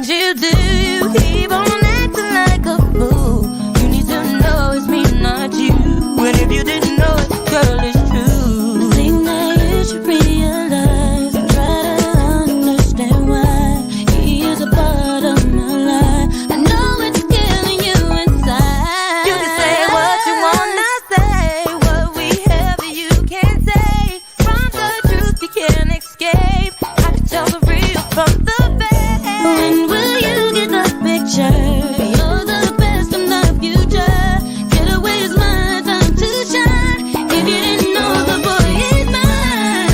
things you do. You keep on acting like a fool. You need to know it's me, not you. And if you didn't know it, girl, it's true. The thing that you should realize and try to understand why he is a part of my life. I know it's killing you inside. You can say what you wanna say, what we have you can't say. From the truth you can't escape. I can tell the real from the fake. When will you get the picture? You're the best of the future. Get away is my time to shine. If you didn't know, the boy is mine.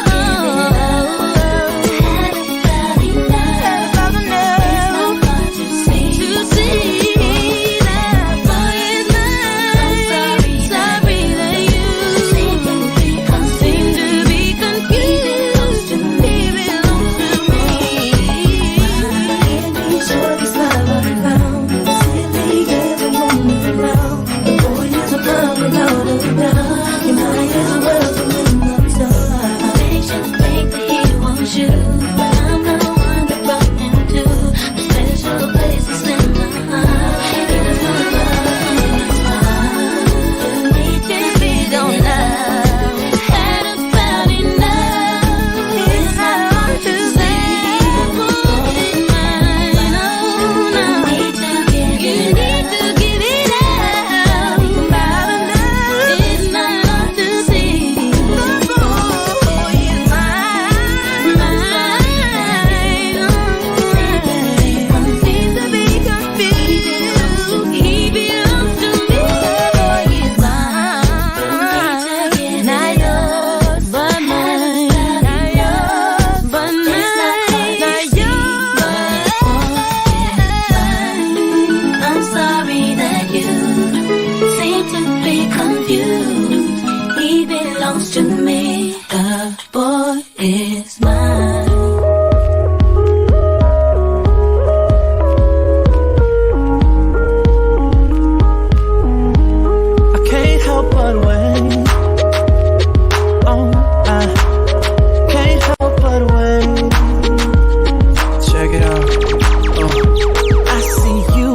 Oh, had about enough to see that boy is mine. Sorry that you seem to be confused. He belongs to me. Sure this love all around. Simply every moment around. The boy is a love without a doubt. You might as well remember so patience think that he wants you, but I'm the one that brought him to the special place that's in my heart. Even though I love him, it's mine. You need to be don't love. Had about enough. It's hard to say. Boy is mine. Oh no. You need to give it up. About enough. It's not hard to see. The boy is mine. Seems to be confused. He belongs to me. The boy is mine. Not yours, but mine. Not yours, but mine. Not yours, but I'm sorry that you seem to be confused. He belongs to me. The boy is mine. I can't help but wait. Oh, I can't help but wait. Check it out. I see you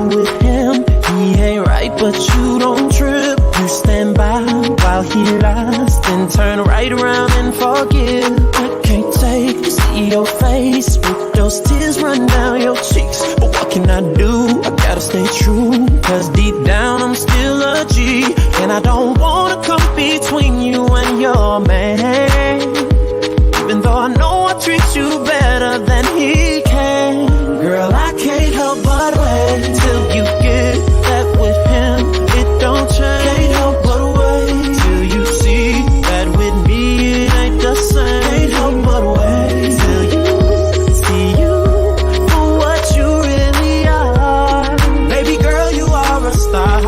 with him. He ain't right, but you don't trip. You stand by while he lies, then turn right around and forgive. I can't take to see your face with those tears run down your cheeks. But what can I do? I gotta stay true, cause deep down I'm still a G. And I don't wanna come between you and your man, even though I know I treat you better than he can. Girl, I can't help but wait till you get that with him. It don't change. Can't help but wait till you see that with me it ain't the same. Can't help but wait till you see you for what you really are. Baby girl, you are a star,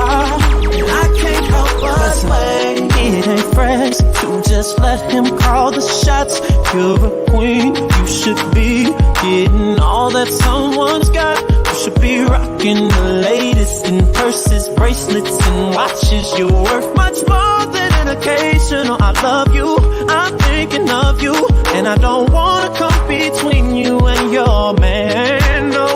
and I can't help but wait. It ain't fresh to just let him call the shots. You're a queen, you should be getting all that someone's got. You should be rocking the latest in purses, bracelets, and watches. You're worth much more than an occasional I love you. I'm thinking of you, and I don't wanna come between you and your man, no.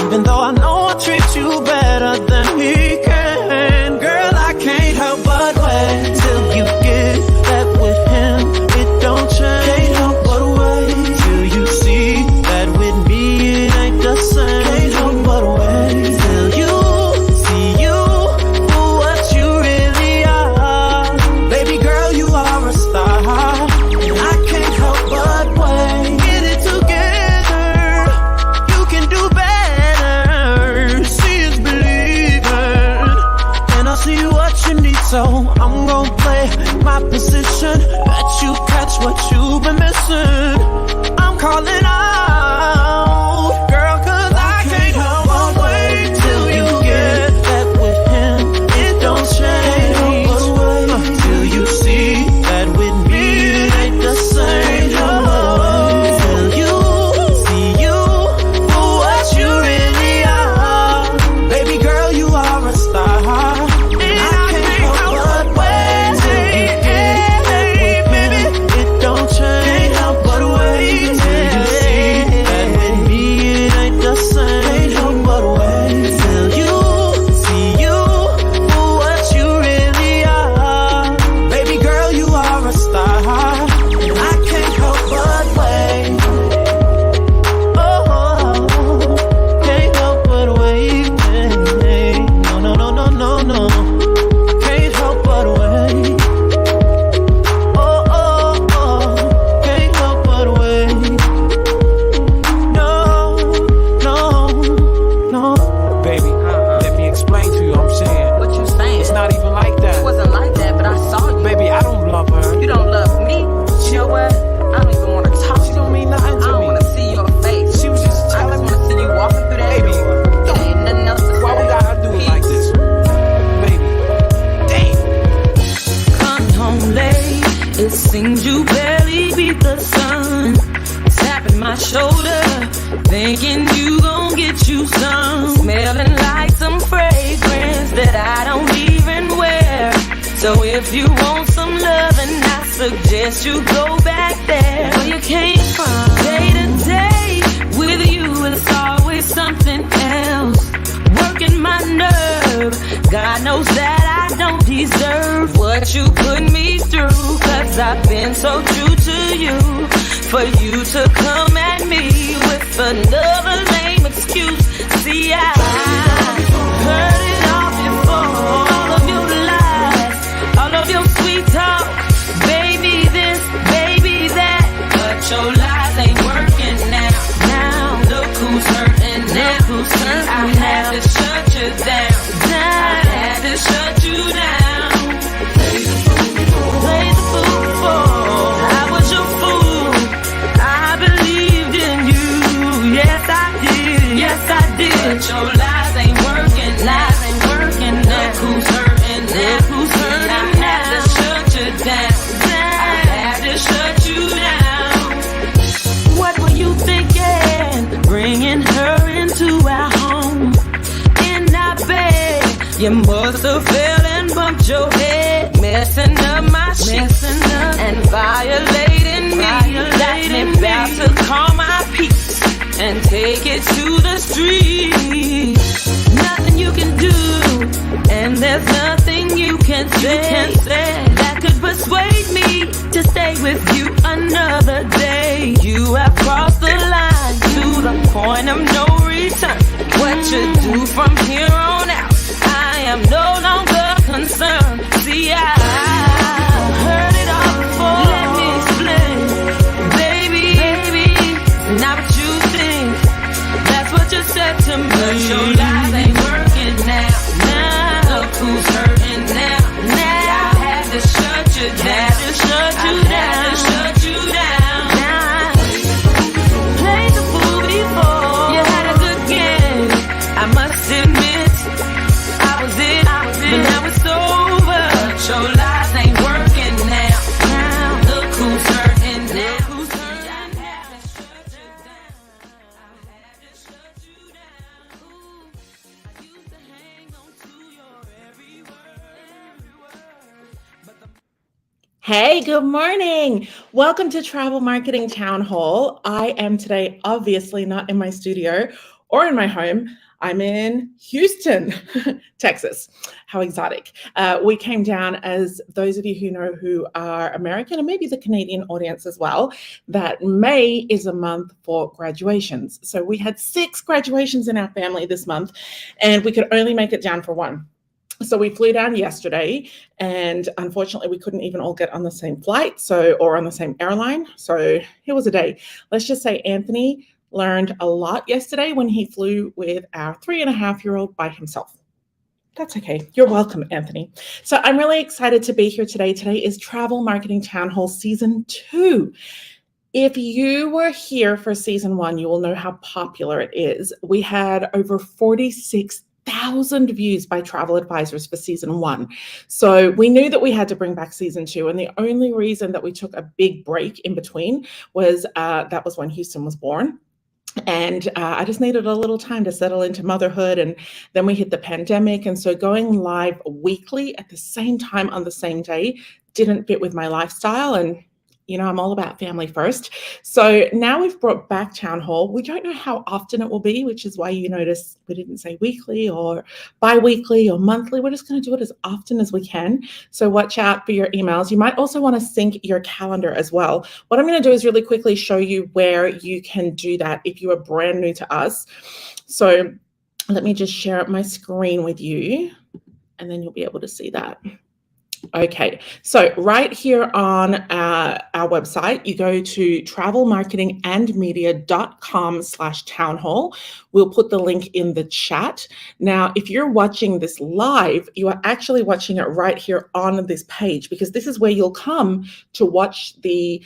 Even though I know I treat you better than he can. Girl, I can't help but wait till you get that with him. It don't change. Can't help but wait till you see that with me it ain't the same. Can't help but wait till you see you for what you really are. Baby girl, you are a star, and I can't help but wait. thinking you gon' get you some, smelling like some fragrance that I don't even wear. So if you want some loving, I suggest you go back there where you came from. Day to day with you, it's always something else, working my nerve. God knows that I don't deserve what you put me through, 'cause I've been so true to you. For you to come at me with another lame excuse. See, I heard it all before. All of your lies, all of your sweet talk, baby this, baby that. But your lies ain't working now. Now look who's hurting now. Look who's hurting. I had to shut you down. I had to shut you down. Play the fool before. I was your fool. I believed in you. Yes, I did. Yes, I did. But your lies ain't working. Lies ain't working. Look who's hurting now. Look who's hurting. I had to shut you down. I had to shut you down. What were you thinking? Bringing her into our home, in our bed. You must have fell and bumped your head, messing up my shit and violating me. Got me about to call my peace and take it to the street. Nothing you can do, and there's nothing you can say that could persuade me to stay with you another day. You have crossed the line to the point of no return. What you do from here on out, I am no longer concerned. See, I heard it all before. Let me explain, baby, not what you think. That's what you said to me. But your lies ain't working now. Now look who's hurting now. Now I had to shut you down. Had to shut you down. Had to shut you down. Now played the fool before. You had a good game, I must admit. I was it, but now it's over. But your lies ain't working now. Now look who's hurting now. Who's hurting? I had to shut you down. I had to shut you down. Ooh, I used to hang on to your every word. But the Hey, good morning. Welcome to Travel Marketing Townhall. I am today obviously not in my studio or in my home. I'm in Houston, Texas. How exotic. We came down, as those of you who know who are American and maybe the Canadian audience as well, that May is a month for graduations. So we had 6 graduations in our family this month, and we could only make it down for one. So we flew down yesterday, and unfortunately we couldn't even all get on the same flight, or on the same airline. So here was a day. Let's just say Anthony learned a lot yesterday when he flew with our 3.5-year-old by himself. That's okay. You're welcome, Anthony. So I'm really excited to be here today. Today is Travel Marketing Townhall Season 2. If you were here for Season 1, you will know how popular it is. We had over 46,000 views by travel advisors for Season 1. So we knew that we had to bring back Season 2. And the only reason that we took a big break in between was that was when Houston was born. And I just needed a little time to settle into motherhood. And then we hit the pandemic. And so going live weekly at the same time on the same day didn't fit with my lifestyle. And you know, I'm all about family first. So now we've brought back Townhall. We don't know how often it will be, which is why you notice we didn't say weekly or bi-weekly or monthly. We're just going to do it as often as we can. So watch out for your emails. You might also want to sync your calendar as well. What I'm going to do is really quickly show you where you can do that if you are brand new to us. So let me just share my screen with you, and then you'll be able to see that. Okay, so right here on our website, you go to travelmarketingandmedia.com/townhall. We'll put the link in the chat. Now, if you're watching this live, you are actually watching it right here on this page, because this is where you'll come to watch the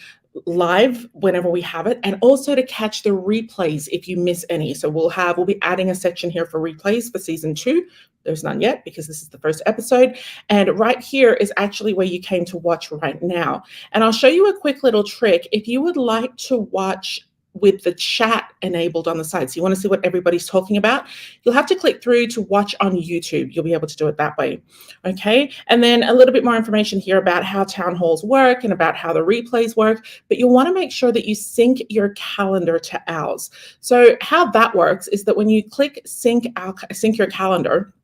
live whenever we have it, and also to catch the replays if you miss any. So we'll be adding a section here for replays for Season 2. There's none yet because this is the first episode. And right here is actually where you came to watch right now. And I'll show you a quick little trick. If you would like to watch with the chat enabled on the side. So you want to see what everybody's talking about, you'll have to click through to watch on YouTube. You'll be able to do it that way. Okay. And then a little bit more information here about how town halls work and about how the replays work, but you'll want to make sure that you sync your calendar to ours. So how that works is that when you click sync your calendar,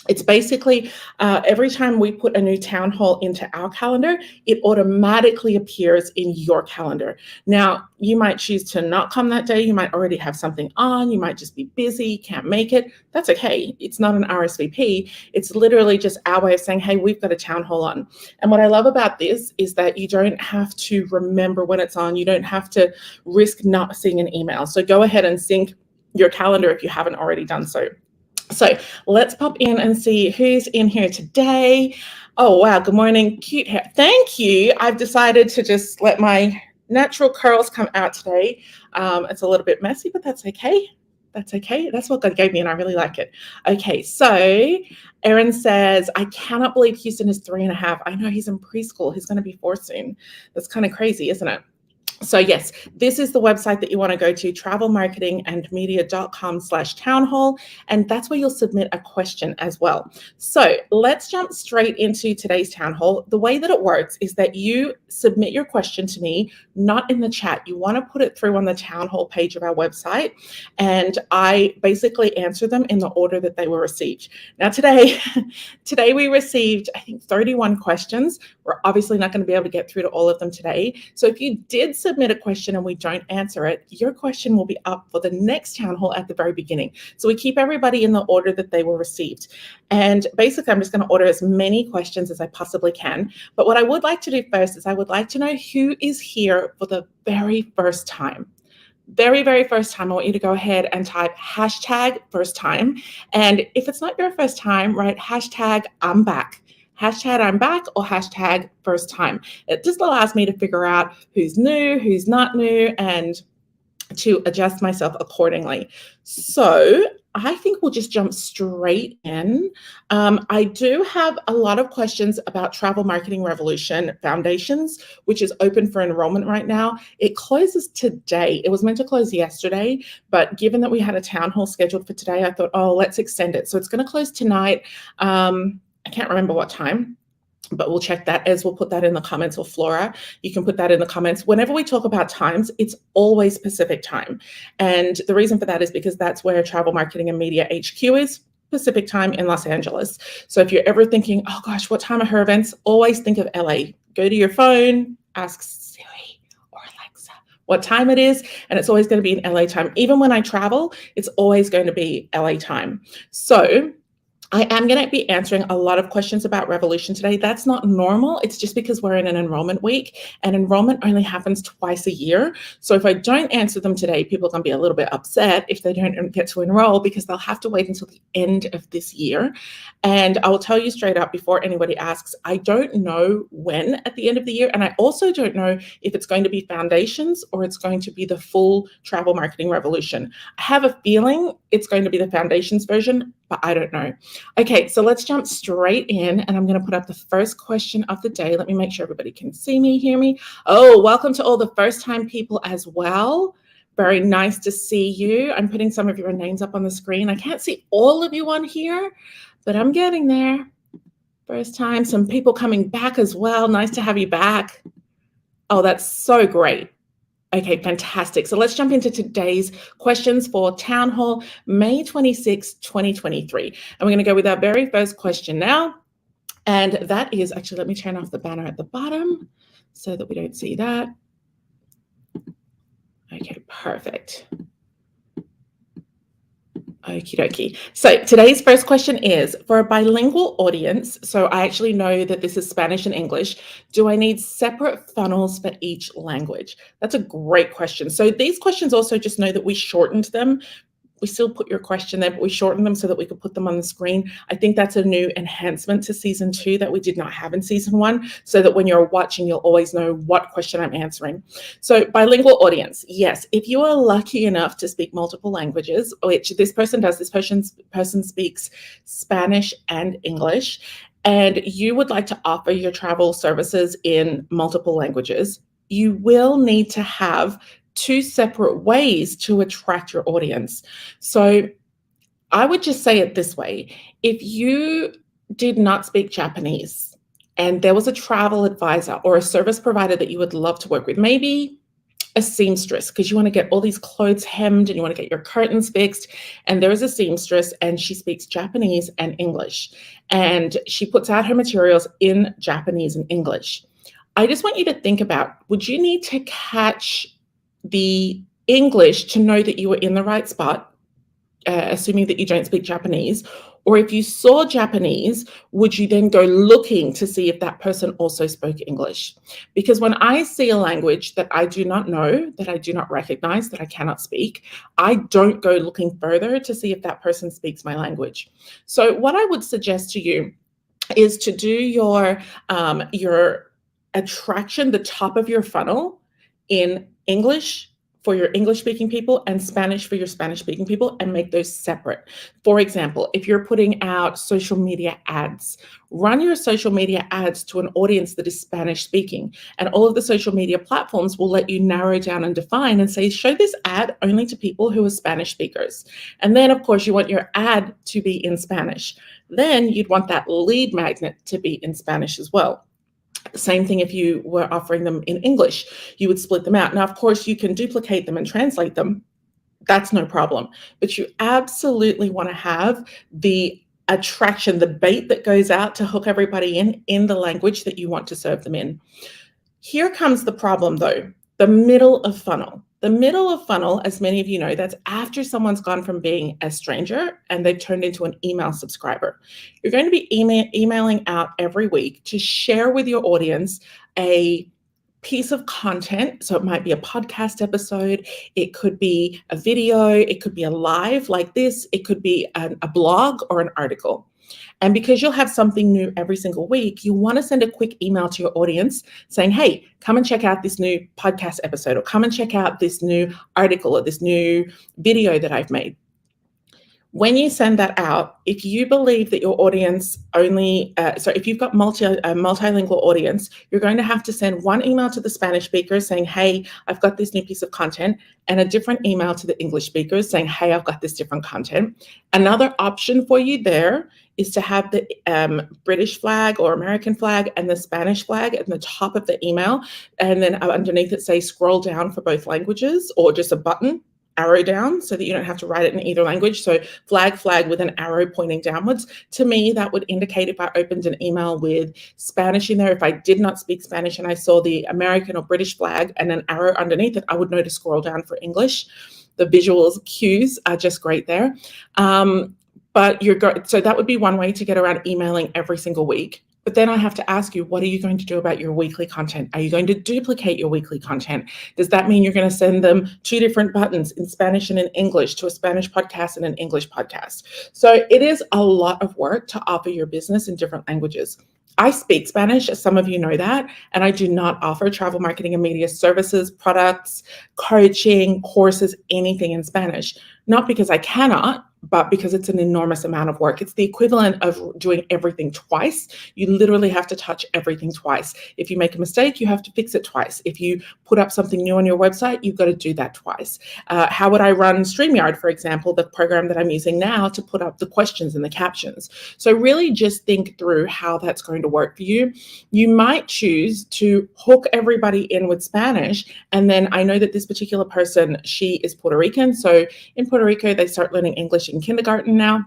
it's basically every time we put a new town hall into our calendar, it automatically appears in your calendar. Now, you might choose to not come that day. You might already have something on. You might just be busy, can't make it. That's okay. It's not an RSVP. It's literally just our way of saying, hey, we've got a town hall on. And what I love about this is that you don't have to remember when it's on. You don't have to risk not seeing an email. So go ahead and sync your calendar if you haven't already done so. So let's pop in and see who's in here today. Oh, wow. Good morning. Cute hair. Thank you. I've decided to just let my natural curls come out today. It's a little bit messy, but that's okay. That's okay. That's what God gave me, and I really like it. Okay, so Erin says, I cannot believe Houston is 3.5. I know, he's in preschool. He's going to be 4 soon. That's kind of crazy, isn't it? So yes, this is the website that you want to go to, travelmarketingandmedia.com/townhall, and that's where you'll submit a question as well. So let's jump straight into today's town hall. The way that it works is that you submit your question to me, not in the chat. You want to put it through on the town hall page of our website, and I basically answer them in the order that they were received. Now today we received, I think, 31 questions. We're obviously not going to be able to get through to all of them today. So if you did submit a question and we don't answer it, your question will be up for the next town hall at the very beginning. So we keep everybody in the order that they were received. And basically, I'm just going to order as many questions as I possibly can. But what I would like to do first is I would like to know who is here for the very first time. Very, very first time, I want you to go ahead and type hashtag first time. And if it's not your first time, write hashtag I'm back. Hashtag I'm back or hashtag first time. It just allows me to figure out who's new, who's not new, and to adjust myself accordingly. So I think we'll just jump straight in. I do have a lot of questions about Travel Marketing Revolution Foundations, which is open for enrollment right now. It closes today. It was meant to close yesterday, but given that we had a town hall scheduled for today, I thought, oh, let's extend it. So it's going to close tonight. I can't remember what time, but we'll check that. as we'll put that in the comments, or Flora, you can put that in the comments. Whenever we talk about times, it's always Pacific time. And the reason for that is because that's where Travel Marketing and Media HQ is, Pacific time in Los Angeles. So if you're ever thinking, oh gosh, what time are her events? Always think of LA. Go to your phone, ask Siri or Alexa what time it is, and it's always going to be in LA time. Even when I travel, it's always going to be LA time. So I am going to be answering a lot of questions about Revolution today. That's not normal. It's just because we're in an enrollment week, and enrollment only happens twice a year. So if I don't answer them today, people are going to be a little bit upset if they don't get to enroll, because they'll have to wait until the end of this year. And I will tell you straight up before anybody asks, I don't know when at the end of the year. And I also don't know if it's going to be Foundations or it's going to be the full Travel Marketing Revolution. I have a feeling it's going to be the Foundations version, but I don't know. Okay, so let's jump straight in, and I'm going to put up the first question of the day. Let me make sure everybody can see me, hear me. Oh, welcome to all the first-time people as well. Very nice to see you. I'm putting some of your names up on the screen. I can't see all of you on here, but I'm getting there. First time, some people coming back as well. Nice to have you back. Oh, that's so great. Okay, fantastic. So let's jump into today's questions for Town Hall, May 26, 2023. And we're going to go with our very first question now. And that is, actually, let me turn off the banner at the bottom so that we don't see that. Okay, perfect. Okie dokie. So today's first question is, for a bilingual audience, so I actually know that this is Spanish and English, do I need separate funnels for each language? That's a great question. So these questions also, just know that we shortened them. We still put your question there, but we shortened them so that we could put them on the screen. I think that's a new enhancement to season 2 that we did not have in season 1, so that when you're watching, you'll always know what question I'm answering. So bilingual audience, yes, if you are lucky enough to speak multiple languages, which this person does, this person speaks Spanish and English, and you would like to offer your travel services in multiple languages, you will need to have two separate ways to attract your audience. So I would just say it this way. If you did not speak Japanese and there was a travel advisor or a service provider that you would love to work with, maybe a seamstress, because you want to get all these clothes hemmed and you want to get your curtains fixed, and there is a seamstress and she speaks Japanese and English, and she puts out her materials in Japanese and English. I just want you to think about, would you need to catch the English to know that you were in the right spot, assuming that you don't speak Japanese? Or if you saw Japanese, would you then go looking to see if that person also spoke English? Because when I see a language that I do not know, that I do not recognize, that I cannot speak, I don't go looking further to see if that person speaks my language. So what I would suggest to you is to do your attraction, the top of your funnel, in English for your English-speaking people and Spanish for your Spanish-speaking people, and make those separate. For example, if you're putting out social media ads, run your social media ads to an audience that is Spanish-speaking, and all of the social media platforms will let you narrow down and define and say, show this ad only to people who are Spanish speakers. And then, of course, you want your ad to be in Spanish. Then you'd want that lead magnet to be in Spanish as well. Same thing if you were offering them in English, you would split them out. Now, of course, you can duplicate them and translate them. That's no problem. But you absolutely want to have the attraction, the bait that goes out to hook everybody in the language that you want to serve them in. Here comes the problem, though, the middle of funnel. The middle of funnel, as many of you know, that's after someone's gone from being a stranger and they've turned into an email subscriber. You're going to be emailing out every week to share with your audience a piece of content. So it might be a podcast episode, it could be a video, it could be a live like this, it could be a blog or an article. And because you'll have something new every single week, you want to send a quick email to your audience saying, hey, come and check out this new podcast episode, or come and check out this new article or this new video that I've made. When you send that out, if you believe that your audience only, if you've got multilingual audience, you're going to have to send one email to the Spanish speakers saying, hey, I've got this new piece of content, and a different email to the English speakers saying, hey, I've got this different content. Another option for you there is to have the British flag or American flag and the Spanish flag at the top of the email, and then underneath it say scroll down for both languages, or just a button arrow down so that you don't have to write it in either language. So flag with an arrow pointing downwards. To me, that would indicate if I opened an email with Spanish in there, if I did not speak Spanish and I saw the American or British flag and an arrow underneath it, I would know to scroll down for English. The visuals cues are just great there. So that would be one way to get around emailing every single week. But then I have to ask you, what are you going to do about your weekly content? Are you going to duplicate your weekly content? Does that mean you're going to send them two different buttons in Spanish and in English to a Spanish podcast and an English podcast? So it is a lot of work to offer your business in different languages. I speak Spanish, as some of you know that, and I do not offer travel marketing and media services, products, coaching, courses, anything in Spanish. Not because I cannot, but because it's an enormous amount of work. It's the equivalent of doing everything twice. You literally have to touch everything twice. If you make a mistake, you have to fix it twice. If you put up something new on your website, you've got to do that twice. How would I run StreamYard, for example, the program that I'm using now to put up the questions and the captions? So really just think through how that's going to work for you. You might choose to hook everybody in with Spanish. And then I know that this particular person, she is Puerto Rican. So in Puerto Rico, they start learning English in kindergarten now.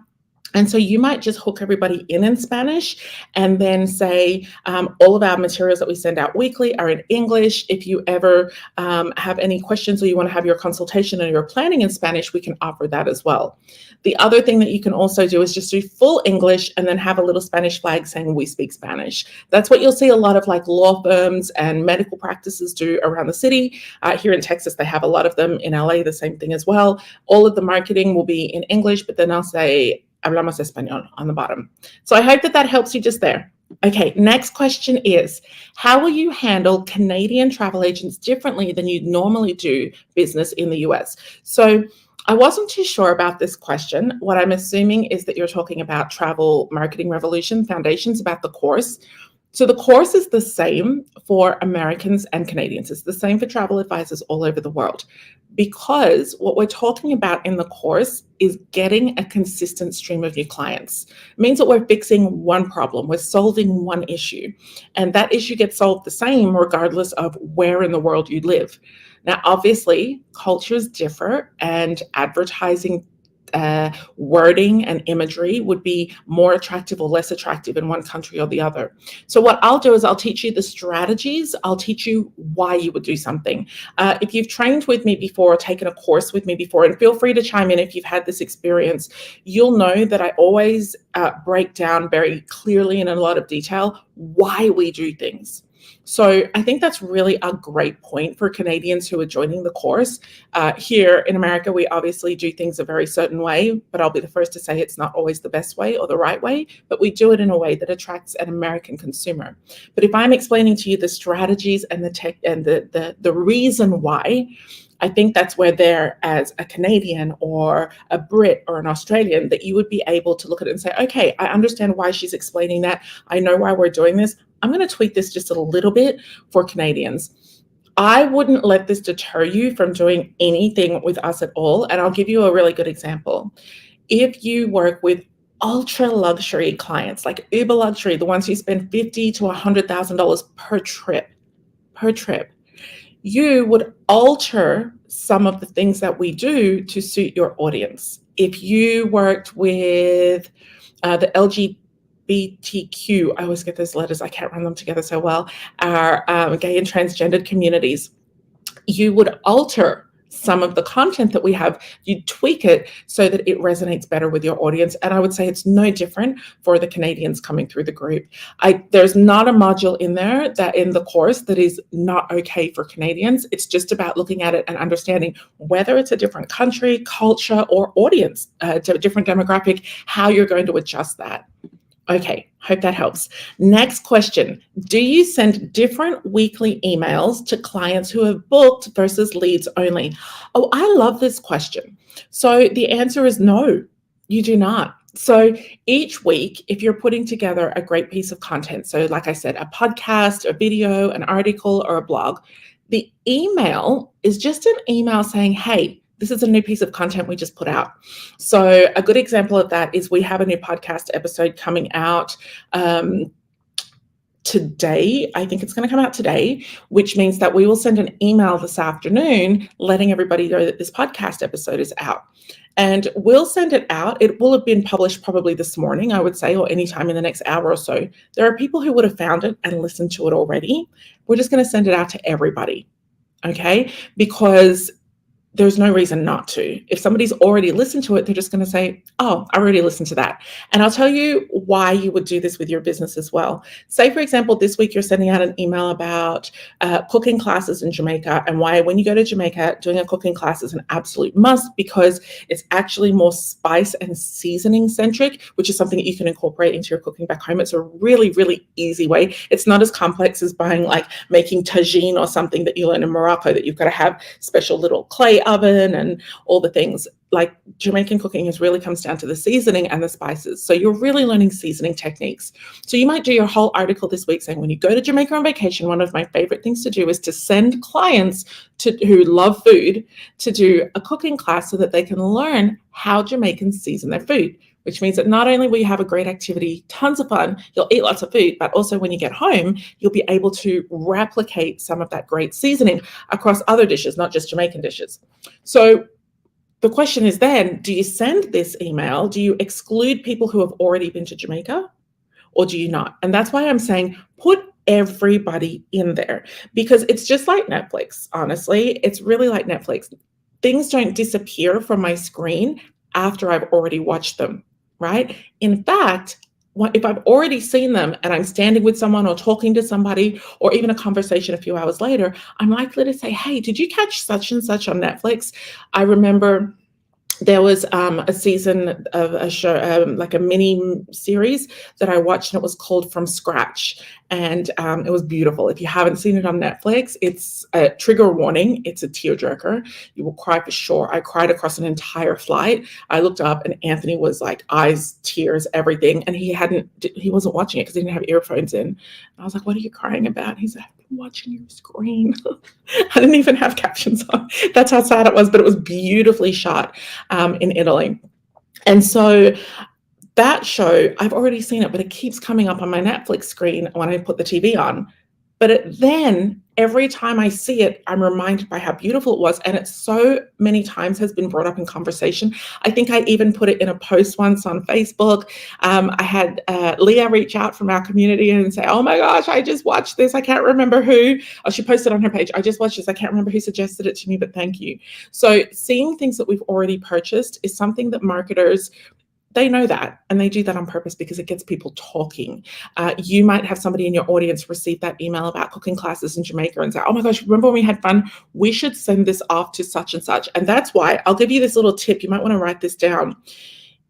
And so you might just hook everybody in Spanish and then say all of our materials that we send out weekly are in English. If you ever have any questions or you want to have your consultation or your planning in Spanish, we can offer that as well. The other thing that you can also do is just do full English and then have a little Spanish flag saying we speak Spanish. That's what you'll see a lot of like law firms and medical practices do around the city. Here in Texas, they have a lot of them. In LA, the same thing as well. All of the marketing will be in English, but then I'll say hablamos español on the bottom. So I hope that that helps you just there. Okay, next question is, how will you handle Canadian travel agents differently than you normally do business in the US? So I wasn't too sure about this question. What I'm assuming is that you're talking about Travel Marketing Revolution Foundations, about the course. So the course is the same for Americans and Canadians. It's the same for travel advisors all over the world, because what we're talking about in the course is getting a consistent stream of new clients. It means that we're fixing one problem, we're solving one issue, and that issue gets solved the same regardless of where in the world you live. Now, obviously, cultures differ, and advertising wording and imagery would be more attractive or less attractive in one country or the other. So what I'll do is I'll teach you the strategies. I'll teach you why you would do something. If you've trained with me before or taken a course with me before, and feel free to chime in if you've had this experience, you'll know that I always break down very clearly and in a lot of detail why we do things. So I think that's really a great point for Canadians who are joining the course. Here in America, we obviously do things a very certain way, but I'll be the first to say it's not always the best way or the right way, but we do it in a way that attracts an American consumer. But if I'm explaining to you the strategies and the tech and the reason why, I think that's where there, as a Canadian or a Brit or an Australian, that you would be able to look at it and say, okay, I understand why she's explaining that. I know why we're doing this. I'm going to tweak this just a little bit for Canadians. I wouldn't let this deter you from doing anything with us at all. And I'll give you a really good example. If you work with ultra luxury clients, like uber luxury, the ones who spend $50,000 to $100,000 per trip, you would alter some of the things that we do to suit your audience. If you worked with the LGBTQ, I always get those letters, I can't run them together so well, our gay and transgendered communities, you would alter some of the content that we have. You tweak it so that it resonates better with your audience. And I would say it's no different for the Canadians coming through the group. There's not a module in there that in the course that is not okay for Canadians. It's just about looking at it and understanding whether it's a different country, culture, or audience, different demographic, how you're going to adjust that. Okay, hope that helps. Next question. Do you send different weekly emails to clients who have booked versus leads only? Oh, I love this question. So the answer is no, you do not. So each week, if you're putting together a great piece of content, so like I said, a podcast, a video, an article, or a blog, the email is just an email saying, hey, this is a new piece of content we just put out. So a good example of that is we have a new podcast episode coming out today. I think it's going to come out today, which means that we will send an email this afternoon letting everybody know that this podcast episode is out. And we'll send it out. It will have been published probably this morning, I would say, or anytime in the next hour or so. There are people who would have found it and listened to it already. We're just going to send it out to everybody, okay? Because there's no reason not to. If somebody's already listened to it, they're just going to say, oh, I already listened to that. And I'll tell you why you would do this with your business as well. Say, for example, this week you're sending out an email about cooking classes in Jamaica, and why when you go to Jamaica, doing a cooking class is an absolute must, because it's actually more spice and seasoning centric, which is something that you can incorporate into your cooking back home. It's a really, really easy way. It's not as complex as buying, like making tagine or something that you learn in Morocco, that you've got to have special little clay oven and all the things. Like Jamaican cooking really comes down to the seasoning and the spices. So you're really learning seasoning techniques. So you might do your whole article this week saying, when you go to Jamaica on vacation, one of my favorite things to do is to send clients who love food to do a cooking class so that they can learn how Jamaicans season their food, which means that not only will you have a great activity, tons of fun, you'll eat lots of food, but also when you get home, you'll be able to replicate some of that great seasoning across other dishes, not just Jamaican dishes. So the question is then, do you send this email? Do you exclude people who have already been to Jamaica, or do you not? And that's why I'm saying put everybody in there, because it's just like Netflix, honestly. It's really like Netflix. Things don't disappear from my screen after I've already watched them, right? In fact, if I've already seen them and I'm standing with someone or talking to somebody, or even a conversation a few hours later, I'm likely to say, hey, did you catch such and such on Netflix? I remember there was a season of a show, like a mini series that I watched, and it was called From Scratch. And it was beautiful. If you haven't seen it on Netflix, it's a trigger warning. It's a tearjerker. You will cry for sure. I cried across an entire flight. I looked up and Anthony was like eyes, tears, everything. And he wasn't watching it because he didn't have earphones in. And I was like, what are you crying about? He said, I've been watching your screen. I didn't even have captions on. That's how sad it was, but it was beautifully shot in Italy. And so that show, I've already seen it, but it keeps coming up on my Netflix screen when I put the TV on. But then every time I see it, I'm reminded by how beautiful it was. And it so many times has been brought up in conversation. I think I even put it in a post once on Facebook. I had Leah reach out from our community and say, oh my gosh, I just watched this. I can't remember who. Oh, she posted on her page, I just watched this. I can't remember who suggested it to me, but thank you. So seeing things that we've already purchased is something that marketers, they know that, and they do that on purpose because it gets people talking. You might have somebody in your audience receive that email about cooking classes in Jamaica and say, oh my gosh, remember when we had fun? We should send this off to such and such. And that's why I'll give you this little tip. You might want to write this down.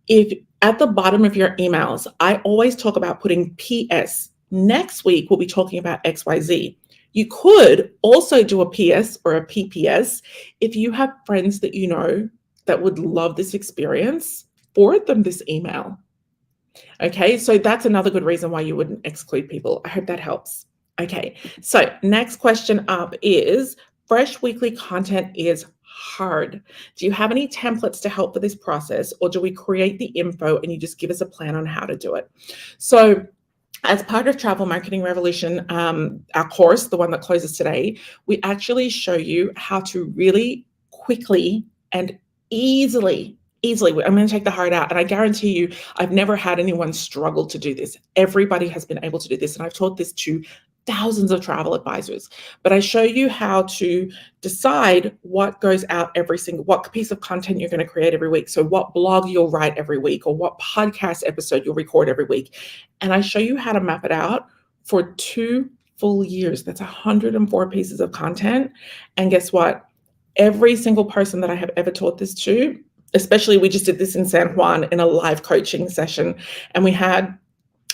If at the bottom of your emails, I always talk about putting PS. Next week, we'll be talking about XYZ. You could also do a PS or a PPS if you have friends that you know that would love this experience. Forward them this email. Okay, so that's another good reason why you wouldn't exclude people. I hope that helps. Okay, so next question up is, fresh weekly content is hard. Do you have any templates to help with this process, or do we create the info and you just give us a plan on how to do it? So as part of Travel Marketing Revolution, our course, the one that closes today, we actually show you how to really quickly and easily, I'm going to take the hard out. And I guarantee you, I've never had anyone struggle to do this. Everybody has been able to do this. And I've taught this to thousands of travel advisors, but I show you how to decide what goes out what piece of content you're going to create every week. So what blog you'll write every week, or what podcast episode you'll record every week. And I show you how to map it out for 2 full years. That's 104 pieces of content. And guess what? Every single person that I have ever taught this to, especially we just did this in San Juan in a live coaching session, and we had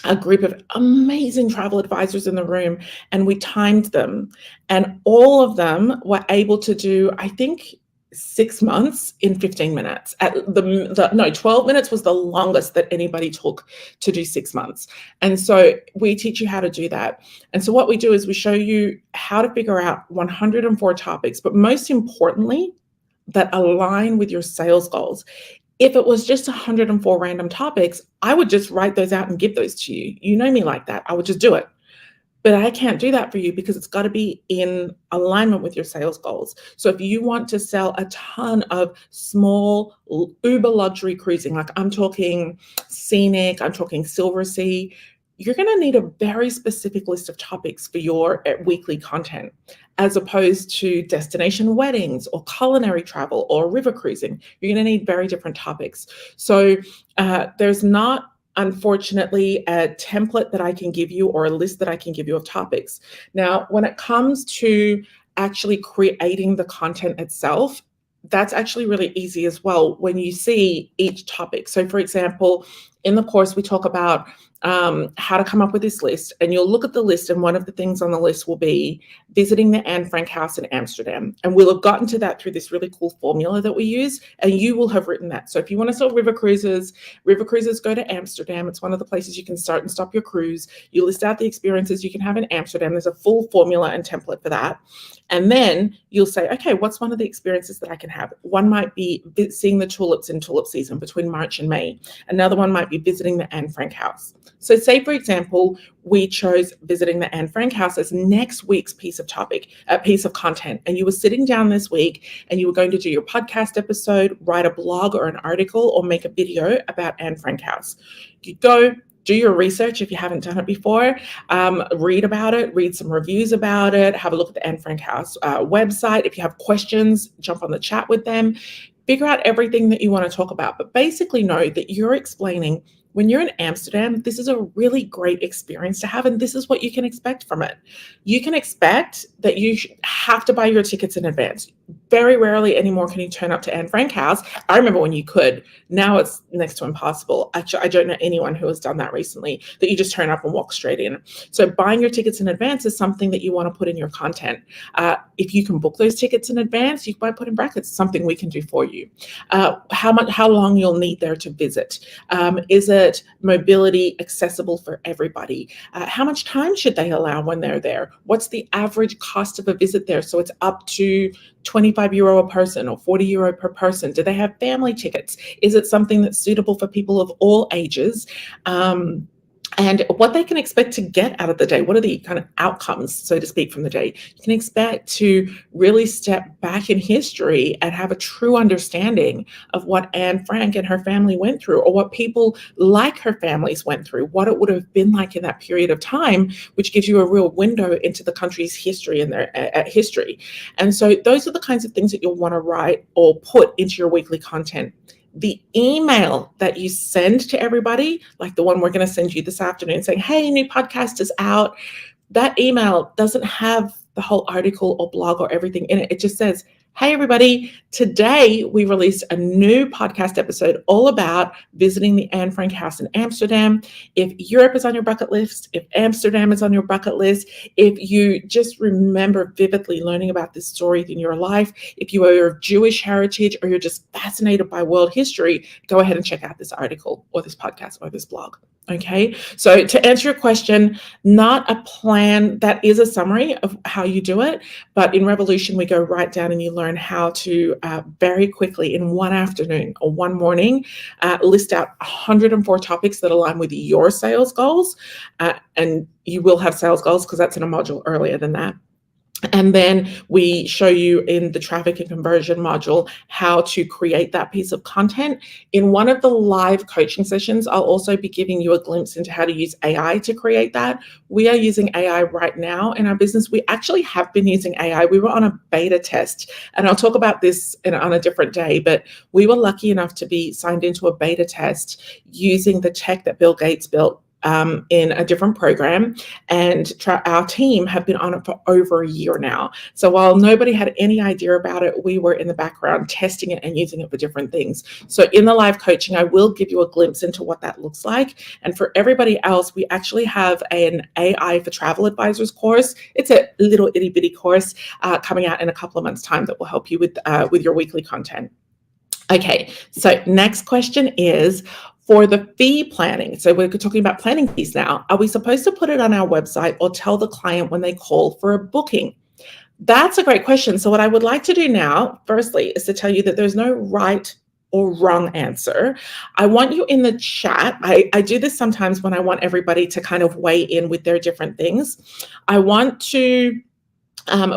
a group of amazing travel advisors in the room, and we timed them, and all of them were able to do, I think, 6 months in 15 minutes. 12 minutes was the longest that anybody took to do 6 months. And so we teach you how to do that. And so what we do is we show you how to figure out 104 topics, but most importantly, that align with your sales goals. If it was just 104 random topics, I would just write those out and give those to you. You know me like that. I would just do it. But I can't do that for you because it's got to be in alignment with your sales goals. So if you want to sell a ton of small uber luxury cruising, like I'm talking scenic, I'm talking Silversea, you're going to need a very specific list of topics for your weekly content, as opposed to destination weddings or culinary travel or river cruising. You're going to need very different topics. So there's not, unfortunately, a template that I can give you or a list that I can give you of topics. Now, when it comes to actually creating the content itself, that's actually really easy as well when you see each topic. So for example, in the course, we talk about how to come up with this list, and you'll look at the list, and one of the things on the list will be visiting the Anne Frank house in Amsterdam. And we'll have gotten to that through this really cool formula that we use, and you will have written that. So if you want to sell river cruises go to Amsterdam. It's one of the places you can start and stop your cruise. You list out the experiences you can have in Amsterdam. There's a full formula and template for that. And then you'll say, okay, what's one of the experiences that I can have? One might be seeing the tulips in tulip season between March and May. Another one might be visiting the Anne Frank house. So say, for example, we chose visiting the Anne Frank house as next week's piece of content. And you were sitting down this week and you were going to do your podcast episode, write a blog or an article, or make a video about Anne Frank house. You go, do your research if you haven't done it before, read about it, read some reviews about it, have a look at the Anne Frank house website. If you have questions, jump on the chat with them, figure out everything that you want to talk about. But basically know that you're explaining, when you're in Amsterdam, this is a really great experience to have, and this is what you can expect from it. You can expect that you have to buy your tickets in advance. very rarely anymore can you turn up to Anne Frank House. I remember when you could. Now it's next to impossible. Actually, I don't know anyone who has done that recently, that you just turn up and walk straight in. So buying your tickets in advance is something that you want to put in your content. If you can book those tickets in advance, you might put in brackets something we can do for you. How long you'll need there to visit. Is it mobility accessible for everybody? How much time should they allow when they're there? What's the average cost of a visit there? So it's up to €25 a person or €40 per person. Do they have family tickets? Is it something that's suitable for people of all ages? And what they can expect to get out of the day. What are the kind of outcomes, so to speak, from the day? You can expect to really step back in history and have a true understanding of what Anne Frank and her family went through, or what people like her families went through, what it would have been like in that period of time, which gives you a real window into the country's history and their history. And so those are the kinds of things that you'll want to write or put into your weekly content. The email that you send to everybody, like the one we're going to send you this afternoon saying, hey, new podcast is out. That email doesn't have the whole article or blog or everything in it. It just says, hey, everybody, today we released a new podcast episode all about visiting the Anne Frank House in Amsterdam. If Europe is on your bucket list, if Amsterdam is on your bucket list, if you just remember vividly learning about this story in your life, if you are of Jewish heritage or you're just fascinated by world history, go ahead and check out this article or this podcast or this blog. Okay, so to answer your question, not a plan that is a summary of how you do it, but in Revolution, we go right down and you learn how to very quickly in one afternoon or one morning, list out 104 topics that align with your sales goals. And you will have sales goals because that's in a module earlier than that. And then we show you in the traffic and conversion module how to create that piece of content. In one of the live coaching sessions, I'll also be giving you a glimpse into how to use AI to create that. We are using AI right now in our business. We actually have been using AI. We were on a beta test, and I'll talk about this on a different day, but we were lucky enough to be signed into a beta test using the tech that Bill Gates built in a different program, and our team have been on it for over a year now. So while nobody had any idea about it, we were in the background testing it and using it for different things. So in the live coaching, I will give you a glimpse into what that looks like. And for everybody else, we actually have an AI for travel advisors course. It's a little itty bitty course coming out in a couple of months' time that will help you with your weekly content. Okay, so next question is, for the fee planning, so we're talking about planning fees now, are we supposed to put it on our website or tell the client when they call for a booking? That's a great question. So what I would like to do now, firstly, is to tell you that there's no right or wrong answer. I want you in the chat. I do this sometimes when I want everybody to kind of weigh in with their different things. I want to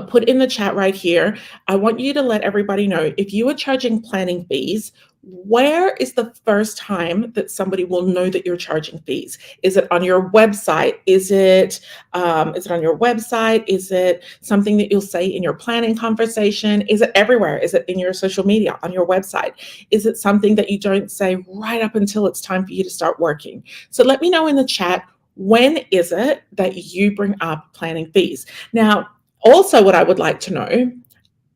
put in the chat right here. I want you to let everybody know, if you are charging planning fees, where is the first time that somebody will know that you're charging fees? Is it on your website? Is it on your website? Is it something that you'll say in your planning conversation? Is it everywhere? Is it in your social media, on your website? Is it something that you don't say right up until it's time for you to start working? So let me know in the chat, when is it that you bring up planning fees? Now, also what I would like to know,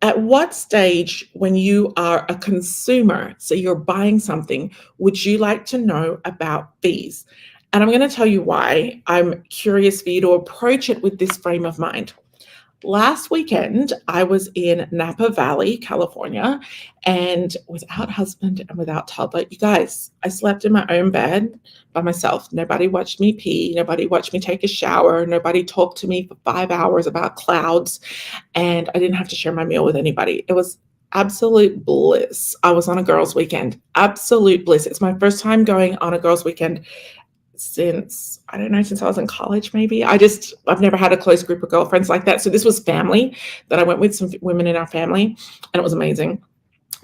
at what stage when you are a consumer, so you're buying something, would you like to know about fees? And I'm going to tell you why. I'm curious for you to approach it with this frame of mind. Last weekend, I was in Napa Valley, California, and without husband and without toddler. You guys, I slept in my own bed by myself. Nobody watched me pee. Nobody watched me take a shower. Nobody talked to me for 5 hours about clouds. And I didn't have to share my meal with anybody. It was absolute bliss. I was on a girls' weekend. Absolute bliss. It's my first time going on a girls' weekend since I was in college, maybe. I've never had a close group of girlfriends like that. So this was family that I went with, some women in our family, and it was amazing.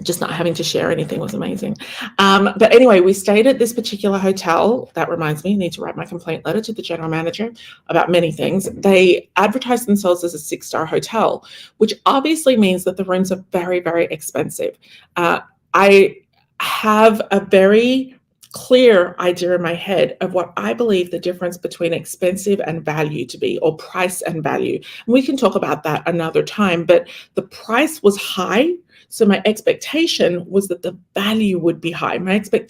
Just not having to share anything was amazing. But anyway, we stayed at this particular hotel. That reminds me, I need to write my complaint letter to the general manager about many things. They advertise themselves as a 6-star hotel, which obviously means that the rooms are very, very expensive. I have a very clear idea in my head of what I believe the difference between expensive and value to be, or price and value. And we can talk about that another time, but the price was high. So my expectation was that the value would be high. My basic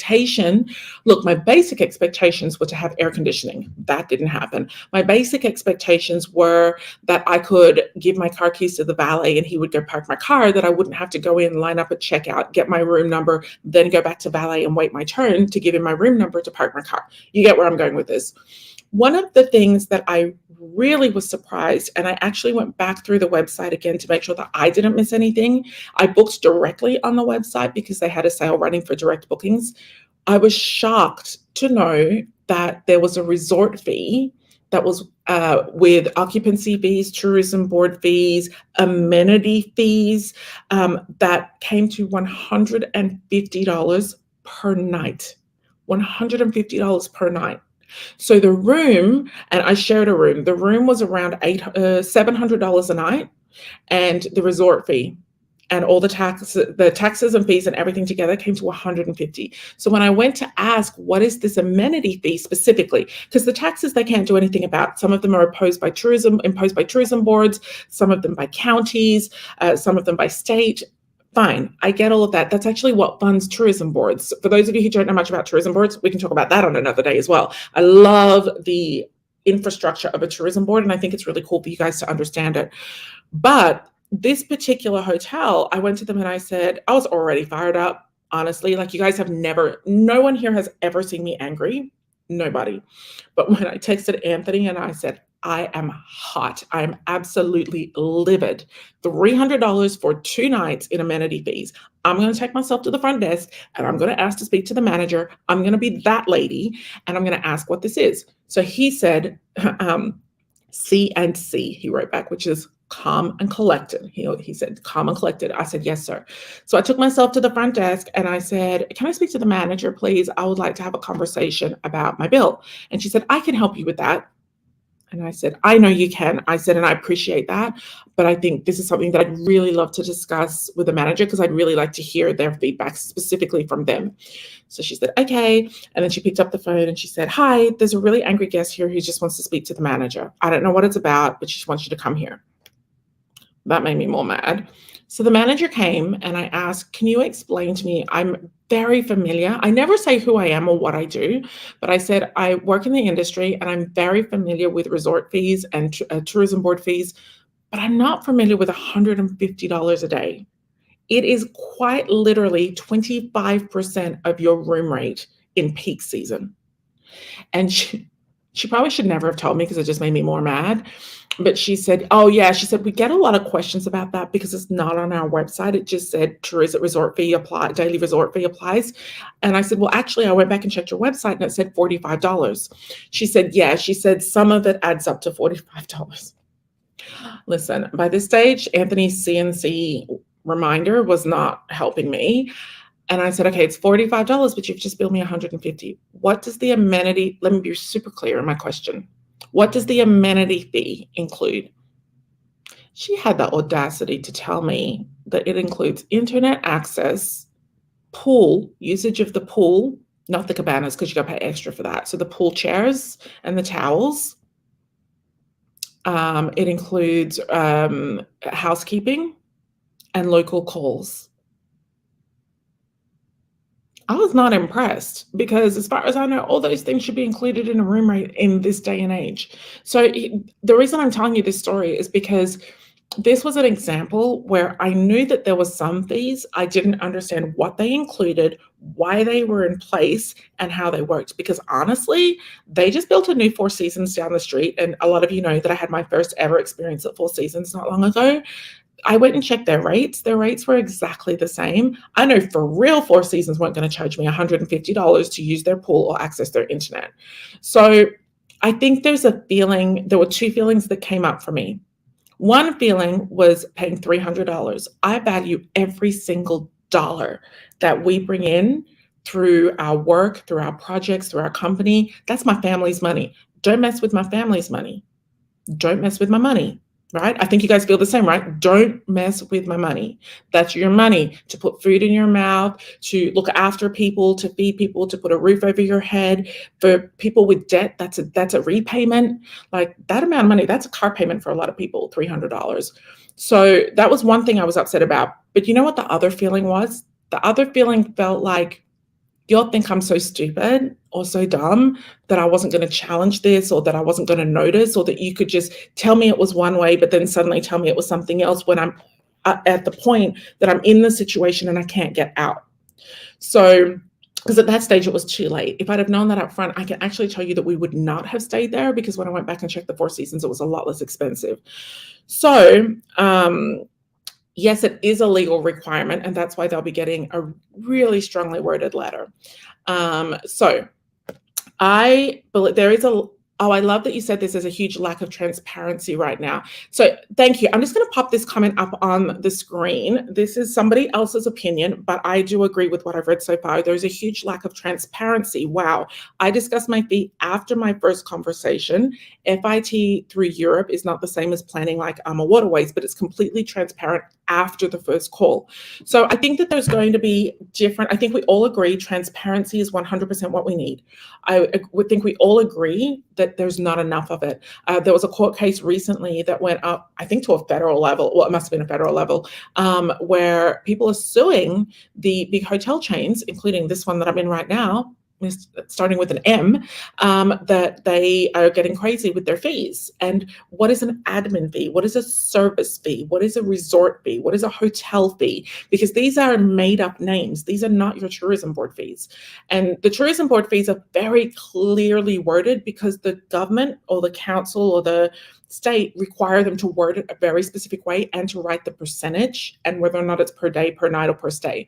expectations were to have air conditioning. That didn't happen. My basic expectations were that I could give my car keys to the valet and he would go park my car, that I wouldn't have to go in, line up at checkout, get my room number, then go back to valet and wait my turn to give him my room number to park my car. You get where I'm going with this. One of the things that I really was surprised, and I actually went back through the website again to make sure that I didn't miss anything. I booked directly on the website because they had a sale running for direct bookings. I was shocked to know that there was a resort fee that was with occupancy fees, tourism board fees, amenity fees, that came to $150 per night. $150 per night. So the room, and I shared a room, the room was around $700 a night, and the resort fee and all the taxes and fees and everything together came to $150. So when I went to ask, what is this amenity fee specifically? Because the taxes they can't do anything about. Some of them are imposed by tourism boards, some of them by counties, some of them by state. Fine, I get all of that. That's actually what funds tourism boards. For those of you who don't know much about tourism boards, we can talk about that on another day as well. I love the infrastructure of a tourism board, and I think it's really cool for you guys to understand it. But this particular hotel, I went to them and I said, I was already fired up, honestly. Like, you guys have no one here has ever seen me angry. Nobody. But when I texted Anthony and I said, I am hot. I am absolutely livid. $300 for 2 nights in amenity fees. I'm going to take myself to the front desk and I'm going to ask to speak to the manager. I'm going to be that lady and I'm going to ask what this is. So he said, C&C, he wrote back, which is calm and collected. He said, calm and collected. I said, yes, sir. So I took myself to the front desk and I said, can I speak to the manager, please? I would like to have a conversation about my bill. And she said, I can help you with that. And I said, I know you can. I said, and I appreciate that. But I think this is something that I'd really love to discuss with the manager because I'd really like to hear their feedback specifically from them. So she said, okay. And then she picked up the phone and she said, hi, there's a really angry guest here who just wants to speak to the manager. I don't know what it's about, but she just wants you to come here. That made me more mad. So the manager came and I asked, can you explain to me? I'm very familiar. I never say who I am or what I do, but I said, I work in the industry and I'm very familiar with resort fees and tourism board fees, but I'm not familiar with $150 a day. It is quite literally 25% of your room rate in peak season. And she probably should never have told me because it just made me more mad. But she said, oh yeah, she said, we get a lot of questions about that because it's not on our website. It just said tourism resort fee apply, daily resort fee applies. And I said, well, actually, I went back and checked your website and it said $45. She said, yeah, she said, some of it adds up to $45. Listen, by this stage, Anthony's C&C reminder was not helping me. And I said, okay, it's $45, but you've just billed me $150. What does the amenity, let me be super clear in my question. What does the amenity fee include? She had the audacity to tell me that it includes internet access, pool, usage of the pool, not the cabanas because you got to pay extra for that. So the pool chairs and the towels. It includes housekeeping and local calls. I was not impressed because as far as I know, all those things should be included in a room rate in this day and age. So the reason I'm telling you this story is because this was an example where I knew that there was some fees. I didn't understand what they included, why they were in place, and how they worked. Because honestly, they just built a new Four Seasons down the street. And a lot of you know that I had my first ever experience at Four Seasons not long ago. I went and checked their rates. Their rates were exactly the same. I know for real Four Seasons weren't going to charge me $150 to use their pool or access their internet. So I think there were 2 feelings that came up for me. One feeling was paying $300. I value every single dollar that we bring in through our work, through our projects, through our company. That's my family's money. Don't mess with my family's money. Don't mess with my money. right? I think you guys feel the same, right? Don't mess with my money. That's your money to put food in your mouth, to look after people, to feed people, to put a roof over your head. For people with debt, that's a repayment. Like that amount of money, that's a car payment for a lot of people, $300. So that was one thing I was upset about. But you know what the other feeling was? The other feeling felt like, you'll think I'm so stupid or so dumb that I wasn't going to challenge this, or that I wasn't going to notice, or that you could just tell me it was one way, but then suddenly tell me it was something else when I'm at the point that I'm in the situation and I can't get out. So, because at that stage it was too late. If I'd have known that up front, I can actually tell you that we would not have stayed there, because when I went back and checked the Four Seasons, it was a lot less expensive. So, yes, it is a legal requirement, and that's why they'll be getting a really strongly worded letter. So I believe there is I love that you said this. There's a huge lack of transparency right now. So thank you. I'm just going to pop this comment up on the screen. This is somebody else's opinion, but I do agree with what I've read so far. There's a huge lack of transparency. Wow. I discussed my fee after my first conversation. FIT through Europe is not the same as planning like a waterways, but it's completely transparent after the first call. So I think that there's going to be different. I think we all agree transparency is 100% what we need. I would think we all agree that there's not enough of it. There was a court case recently that went up, I think, to a federal level. Well, it must have been a federal level, where people are suing the big hotel chains, including this one that I'm in right now, starting with an M, that they are getting crazy with their fees. And what is an admin fee? What is a service fee? What is a resort fee? What is a hotel fee? Because these are made up names. These are not your tourism board fees. And the tourism board fees are very clearly worded because the government or the council or the state require them to word it a very specific way and to write the percentage and whether or not it's per day, per night, or per stay.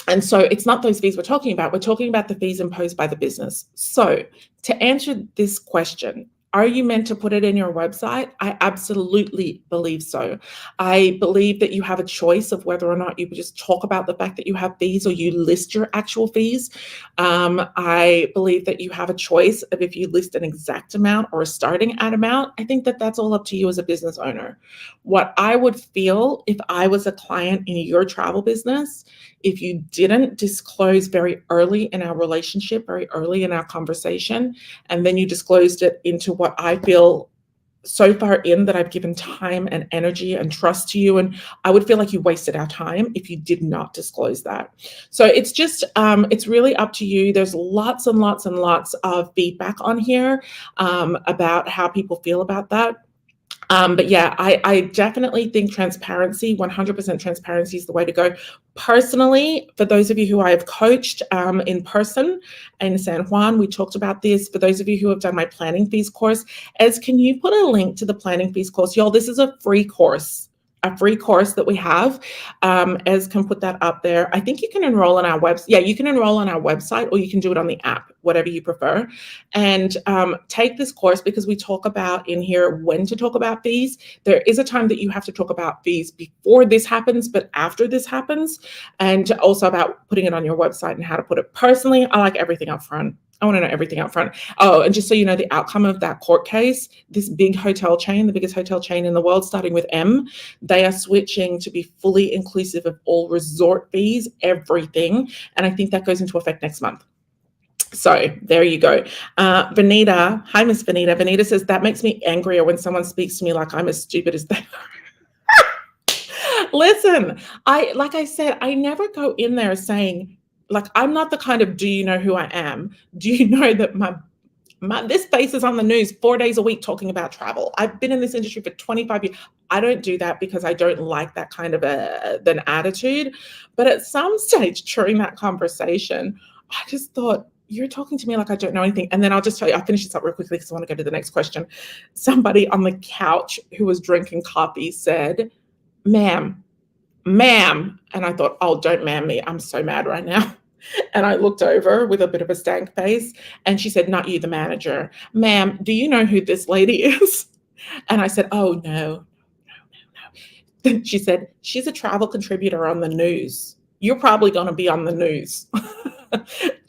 And so it's not those fees we're talking about. We're talking about the fees imposed by the business. So to answer this question, are you meant to put it in your website? I absolutely believe so. I believe that you have a choice of whether or not you just talk about the fact that you have fees or you list your actual fees. I believe that you have a choice of if you list an exact amount or a starting at amount. I think that that's all up to you as a business owner. What I would feel if I was a client in your travel business, if you didn't disclose very early in our relationship, very early in our conversation, and then you disclosed it into what I feel so far in that I've given time and energy and trust to you, and I would feel like you wasted our time if you did not disclose that. So it's just, it's really up to you. There's lots and lots and lots of feedback on here about how people feel about that. But yeah, I definitely think transparency, 100% transparency is the way to go. Personally, for those of you who I have coached in person in San Juan, we talked about this. For those of you who have done my planning fees course, can you put a link to the planning fees course? Y'all, this is a free course that we have. Ez can put that up there. I think you can enroll on our website. Yeah, you can enroll on our website, or you can do it on the app, whatever you prefer. And take this course, because we talk about in here when to talk about fees. There is a time that you have to talk about fees before this happens, but after this happens, and also about putting it on your website and how to put it. Personally, I like everything up front. I want to know everything up front. Oh, and just so you know, the outcome of that court case, this big hotel chain, the biggest hotel chain in the world, starting with M, they are switching to be fully inclusive of all resort fees, everything. And I think that goes into effect next month. So there you go. Vanita, hi, Miss Vanita. Vanita says, that makes me angrier when someone speaks to me like I'm as stupid as they are. Listen, like I said, I never go in there saying, like, I'm not the kind of, do you know who I am? Do you know that this face is on the news 4 days a week talking about travel? I've been in this industry for 25 years. I don't do that because I don't like that kind of an attitude. But at some stage during that conversation, I just thought, you're talking to me like I don't know anything. And then I'll just tell you, I'll finish this up real quickly because I want to go to the next question. Somebody on the couch who was drinking coffee said, ma'am. And I thought, oh, don't ma'am me. I'm so mad right now. And I looked over with a bit of a stank face, and she said, not you, the manager. Ma'am, do you know who this lady is? And I said, oh, no. She said, she's a travel contributor on the news. You're probably going to be on the news.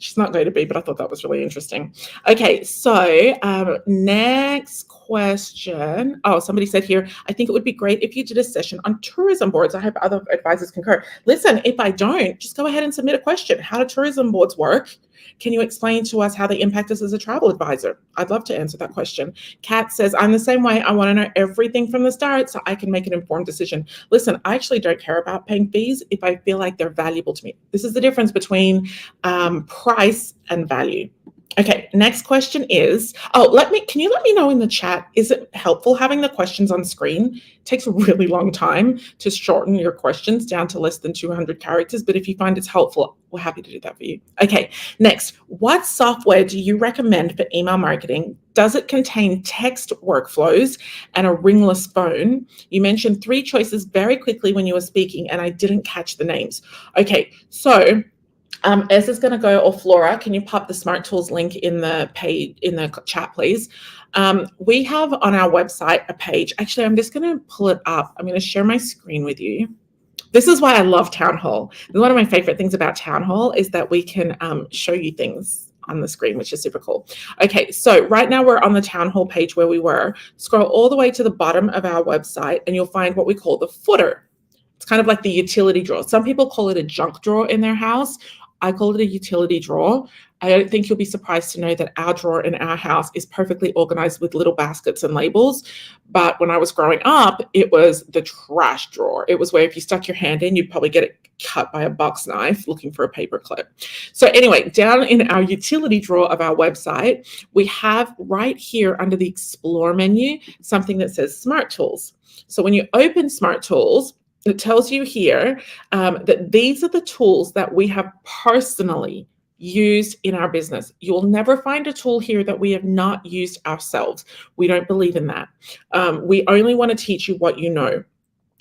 She's not going to be, but I thought that was really interesting. Okay, so next question. Oh, somebody said here, I think it would be great if you did a session on tourism boards. I hope other advisors concur. Listen, if I don't, just go ahead and submit a question. How do tourism boards work? Can you explain to us how they impact us as a travel advisor? I'd love to answer that question. Kat says, I'm the same way. I want to know everything from the start so I can make an informed decision. Listen, I actually don't care about paying fees if I feel like they're valuable to me. This is the difference between price and value. Okay, next question is, can you let me know in the chat, is it helpful having the questions on screen? It takes a really long time to shorten your questions down to less than 200 characters, but if you find it's helpful, we're happy to do that for you. Okay, next, what software do you recommend for email marketing? Does it contain text workflows and a ringless phone? You mentioned 3 choices very quickly when you were speaking, and I didn't catch the names. Okay, so Ez is going to go, or Flora, can you pop the Smart Tools link in the page, in the chat, please? We have on our website a page. Actually, I'm just going to pull it up. I'm going to share my screen with you. This is why I love Townhall. One of my favorite things about Townhall is that we can show you things on the screen, which is super cool. Okay, so right now we're on the Townhall page where we were. Scroll all the way to the bottom of our website and you'll find what we call the footer. It's kind of like the utility drawer. Some people call it a junk drawer in their house. I call it a utility drawer. I don't think you'll be surprised to know that our drawer in our house is perfectly organized with little baskets and labels. But when I was growing up, it was the trash drawer. It was where if you stuck your hand in, you'd probably get it cut by a box knife looking for a paper clip. So anyway, down in our utility drawer of our website, we have right here under the Explore menu, something that says Smart Tools. So when you open Smart Tools, it tells you here that these are the tools that we have personally used in our business. You'll never find a tool here that we have not used ourselves. We don't believe in that. We only want to teach you what you know.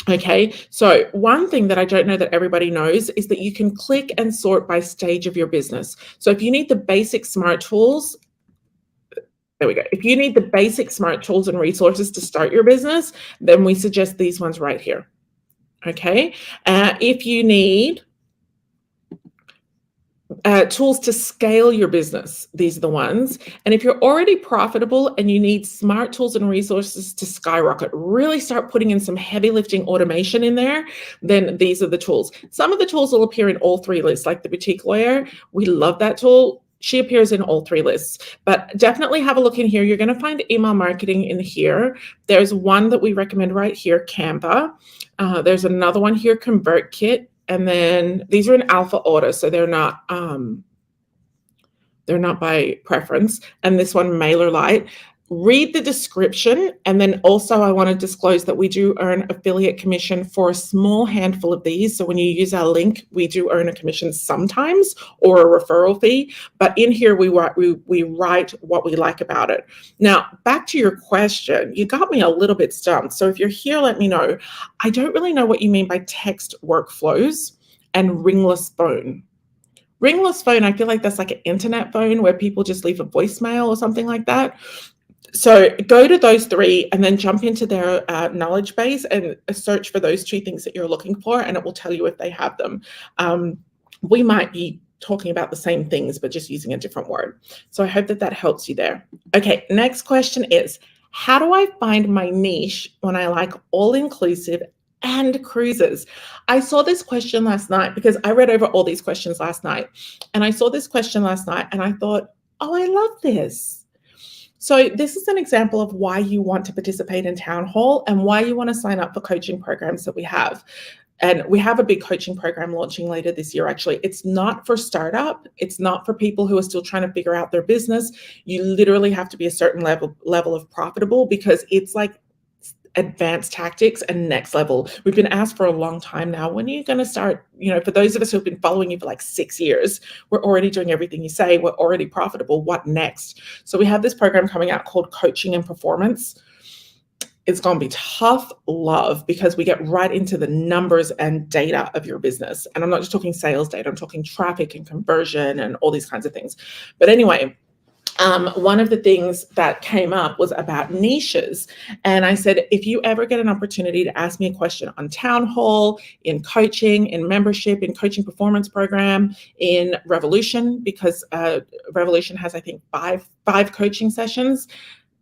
Okay, so one thing that I don't know that everybody knows is that you can click and sort by stage of your business. So if you need the basic smart tools, there we go. If you need the basic smart tools and resources to start your business, then we suggest these ones right here. Okay, if you need tools to scale your business, these are the ones. And if you're already profitable and you need smart tools and resources to skyrocket, really start putting in some heavy lifting automation in there, then these are the tools. Some of the tools will appear in all 3 lists, like the Boutique Lawyer. We love that tool. She appears in all 3 lists, but definitely have a look in here. You're going to find email marketing in here. There's one that we recommend right here, Canva. There's another one here, ConvertKit. And then these are in alpha order, so they're not by preference. And this one, MailerLite. Read the description, and then also I want to disclose that we do earn affiliate commission for a small handful of these. So when you use our link, we do earn a commission sometimes, or a referral fee. But in here we write what we like about it. Now back to your question, you got me a little bit stumped. So if you're here, let me know. I don't really know what you mean by text workflows and ringless phone. Ringless phone, I feel like that's like an internet phone where people just leave a voicemail or something like that. So go to those 3 and then jump into their knowledge base and search for those 2 things that you're looking for, and it will tell you if they have them. We might be talking about the same things, but just using a different word. So I hope that that helps you there. Okay, next question is, how do I find my niche when I like all-inclusive and cruises? I saw this question last night because I read over all these questions last night, and I saw this question last night and I thought, oh, I love this. So this is an example of why you want to participate in Townhall and why you want to sign up for coaching programs that we have. And we have a big coaching program launching later this year, actually. It's not for startup. It's not for people who are still trying to figure out their business. You literally have to be a certain level of profitable, because it's like advanced tactics and next level. We've been asked for a long time now, when are you going to start? You know, for those of us who've been following you for like 6 years, we're already doing everything you say. We're already profitable. What next? So we have this program coming out called Coaching and Performance. It's going to be tough love, because we get right into the numbers and data of your business. And I'm not just talking sales data. I'm talking traffic and conversion and all these kinds of things. But anyway, one of the things that came up was about niches. And I said, if you ever get an opportunity to ask me a question on Town Hall, in coaching, in membership, in coaching performance program, in Revolution, because Revolution has, I think, five coaching sessions,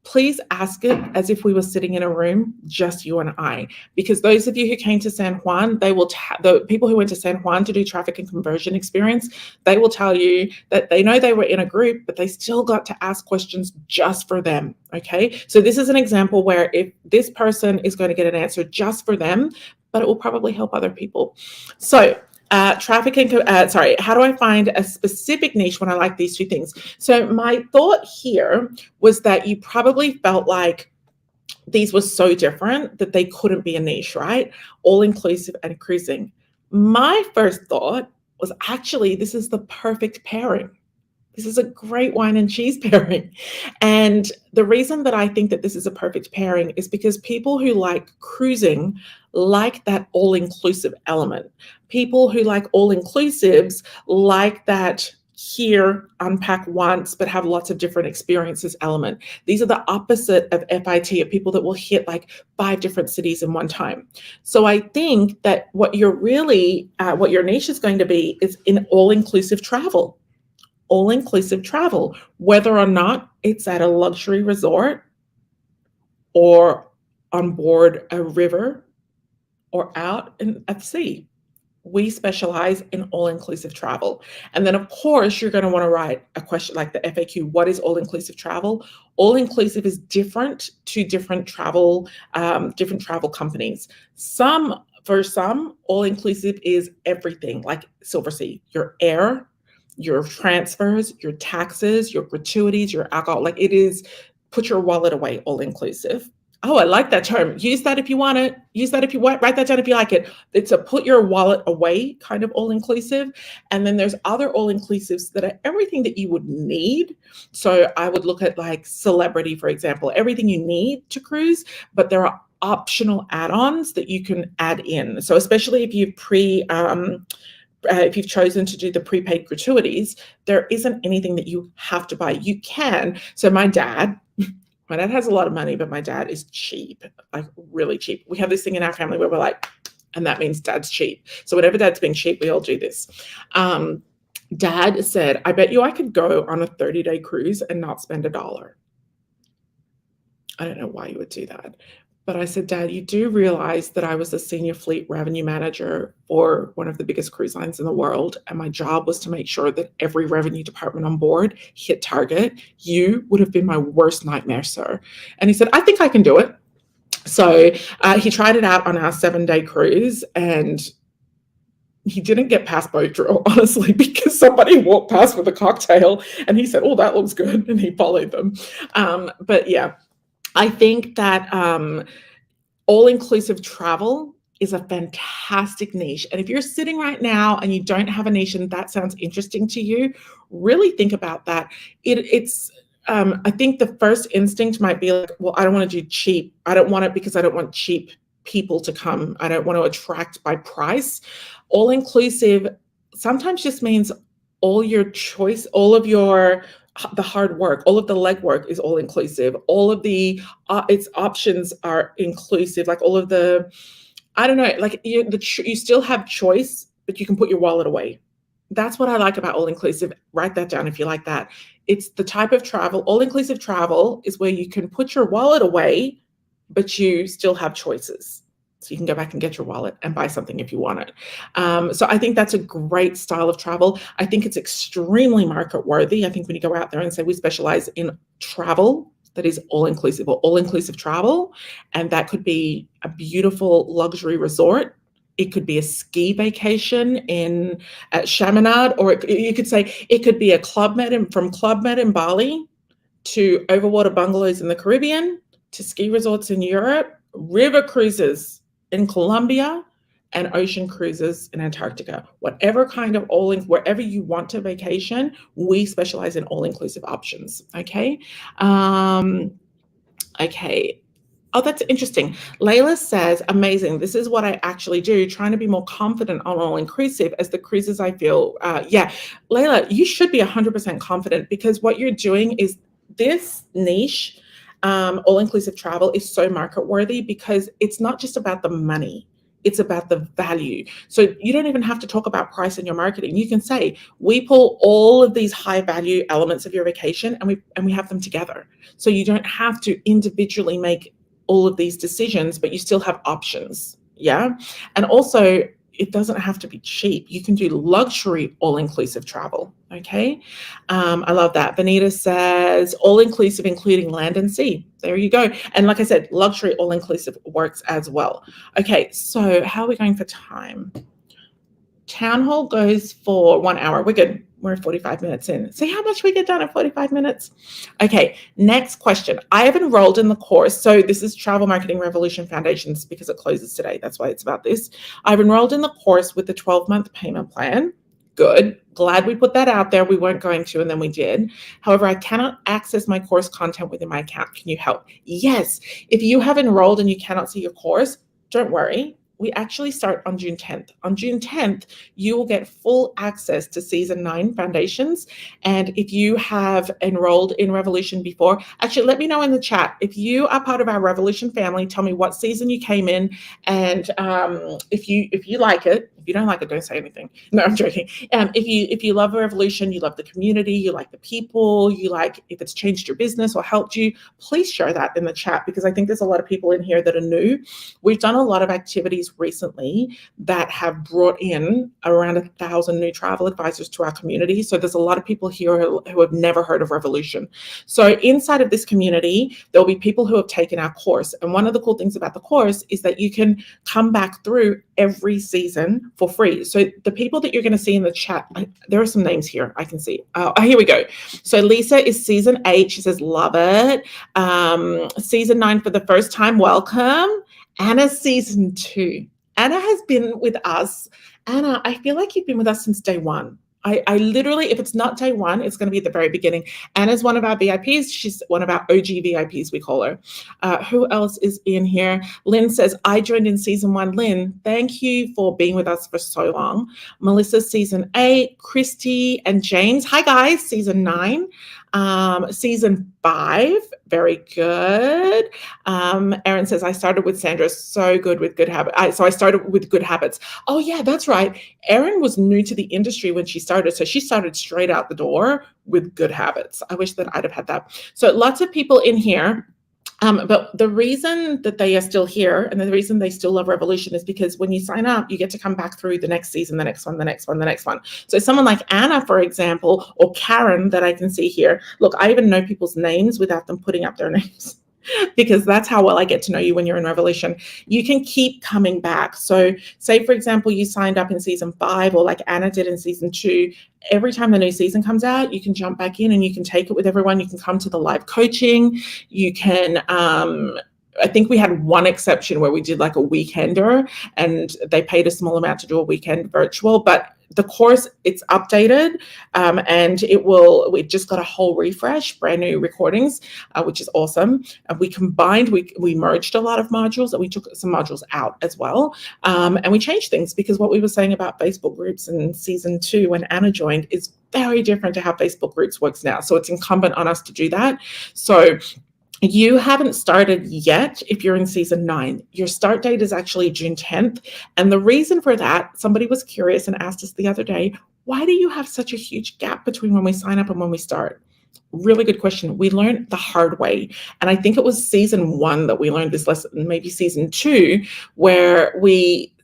please ask it as if we were sitting in a room, just you and I, because those of you who came to San Juan, the people who went to San Juan to do traffic and conversion experience, they will tell you that they know they were in a group, but they still got to ask questions just for them. Okay. So this is an example where if this person is going to get an answer just for them, but it will probably help other people. So how do I find a specific niche when I like these two things? So my thought here was that you probably felt like these were so different that they couldn't be a niche, right? All inclusive and cruising. My first thought was actually, this is the perfect pairing. This is a great wine and cheese pairing. And the reason that I think that this is a perfect pairing is because people who like cruising like that all-inclusive element. People who like all-inclusives like that here, unpack once, but have lots of different experiences element. These are the opposite of FIT, of people that will hit like 5 different cities in one time. So I think that what your niche is going to be is in all-inclusive travel. All-inclusive travel, whether or not it's at a luxury resort or on board a river or out at sea. We specialize in all-inclusive travel. And then, of course, you're going to want to write a question like the FAQ. What is all-inclusive travel? All-inclusive is different to different travel companies. For some, all-inclusive is everything, like Silversea, your air, your transfers, your taxes, your gratuities, your alcohol. Like it is, put your wallet away, all-inclusive. Oh, I like that term. Use that if you want it. Use that if you want. Write that down if you like it. It's a put your wallet away kind of all-inclusive. And then there's other all-inclusives that are everything that you would need. So I would look at like Celebrity, for example, everything you need to cruise, but there are optional add-ons that you can add in. So especially if you've if you've chosen to do the prepaid gratuities, there isn't anything that you have to buy. You can. So my dad has a lot of money, but my dad is cheap, like really cheap. We have this thing in our family where we're like, and that means dad's cheap. So whenever dad's being cheap, we all do this. Dad said, I bet you I could go on a 30-day cruise and not spend $1. I don't know why you would do that. But I said, Dad, you do realize that I was a senior fleet revenue manager for one of the biggest cruise lines in the world. And my job was to make sure that every revenue department on board hit target. You would have been my worst nightmare, sir. And he said, I think I can do it. So he tried it out on our 7-day cruise, and he didn't get past boat drill, honestly, because somebody walked past with a cocktail and he said, oh, that looks good. And he followed them. But yeah. I think that all-inclusive travel is a fantastic niche. And if you're sitting right now and you don't have a niche and that sounds interesting to you, really think about that. I think the first instinct might be like, well, I don't want to do cheap. I don't want it because I don't want cheap people to come. I don't want to attract by price. All-inclusive sometimes just means all your choice, all of the hard work, all of the legwork is all inclusive. All of the its options are inclusive. Like all of the, I don't know, like you still have choice, but you can put your wallet away. That's what I like about all inclusive. Write that down if you like that. It's the type of travel. All inclusive travel is where you can put your wallet away, but you still have choices. So you can go back and get your wallet and buy something if you want it. So I think that's a great style of travel. I think it's extremely market worthy. I think when you go out there and say we specialize in travel that is all-inclusive or all-inclusive travel, and that could be a beautiful luxury resort. It could be a ski vacation at Chaminade, or you could say it could be a Club Med from Club Med in Bali to overwater bungalows in the Caribbean to ski resorts in Europe, river cruises in Colombia, and ocean cruises in Antarctica. Whatever kind of wherever you want to vacation, we specialize in all-inclusive options. Okay. Okay. Oh, that's interesting. Layla says, amazing. This is what I actually do, trying to be more confident on all-inclusive as the cruises I feel. Yeah, Layla, you should be 100% confident, because what you're doing is this niche, all-inclusive travel, is so market worthy because it's not just about the money. It's about the value. So you don't even have to talk about price in your marketing. You can say, we pull all of these high value elements of your vacation and we have them together. So you don't have to individually make all of these decisions, but you still have options. Yeah. And also, it doesn't have to be cheap. You can do luxury all-inclusive travel. Okay. I love that. Benita says all-inclusive, including land and sea. There you go. And like I said, luxury all-inclusive works as well. Okay. So how are we going for time? Town hall goes for 1 hour. We're good. We're 45 minutes in. See how much we get done in 45 minutes? Okay, next question. I have enrolled in the course. So this is Travel Marketing Revolution Foundations because it closes today. That's why it's about this. I've enrolled in the course with the 12-month payment plan. Good. Glad we put that out there. We weren't going to, and then we did. However, I cannot access my course content within my account. Can you help? Yes. If you have enrolled and you cannot see your course, don't worry. We actually start on June 10th. On June 10th, you will get full access to Season 9 Foundations. And if you have enrolled in Revolution before, actually, let me know in the chat. If you are part of our Revolution family, tell me what season you came in. And if you like it, if you don't like it, don't say anything. No, I'm joking. If you love Revolution, you love the community, you like the people, you like if it's changed your business or helped you, please share that in the chat because I think there's a lot of people in here that are new. We've done a lot of activities recently that have brought in around 1,000 new travel advisors to our community. So there's a lot of people here who have never heard of Revolution. So inside of this community, there'll be people who have taken our course. And one of the cool things about the course is that you can come back through every season for free. So the people that you're going to see in the chat, there are some names here I can see. Here we go. So Lisa is season 8. She says, love it. Season 9 for the first time. Welcome. Anna's season 2. Anna has been with us. Anna, I feel like you've been with us since day one. I literally, if it's not day one, it's going to be at the very beginning. Anna's one of our VIPs. She's one of our OG VIPs, we call her. Who else is in here? Lynn says, I joined in season 1. Lynn, thank you for being with us for so long. Melissa, season 8. Christy and James. Hi, guys. Season 9. Season 5, very good. Erin says, I started with Sandra, so good with good habits. So I started with good habits. Oh yeah, that's right. Erin was new to the industry when she started. So she started straight out the door with good habits. I wish that I'd have had that. So lots of people in here. But the reason that they are still here and the reason they still love Revolution is because when you sign up, you get to come back through the next season, the next one, the next one, the next one. So someone like Anna, for example, or Karen that I can see here, look, I even know people's names without them putting up their names. Because that's how well I get to know you when you're in Revolution. You can keep coming back. So say, for example, you signed up in season 5 or like Anna did in season 2. Every time the new season comes out, you can jump back in and you can take it with everyone. You can come to the live coaching. You can, I think we had one exception where we did like a weekender and they paid a small amount to do a weekend virtual, but the course, it's updated and it just got a whole refresh, brand new recordings, which is awesome. We combined, we merged a lot of modules and we took some modules out as well. And we changed things because what we were saying about Facebook groups in season 2 when Anna joined is very different to how Facebook groups works now. So it's incumbent on us to do that. So you haven't started yet if you're in season 9. Your start date is actually June 10th. And the reason for that, somebody was curious and asked us the other day, why do you have such a huge gap between when we sign up and when we start? Really good question. We learned the hard way. And I think it was season 1 that we learned this lesson, maybe season 2, where we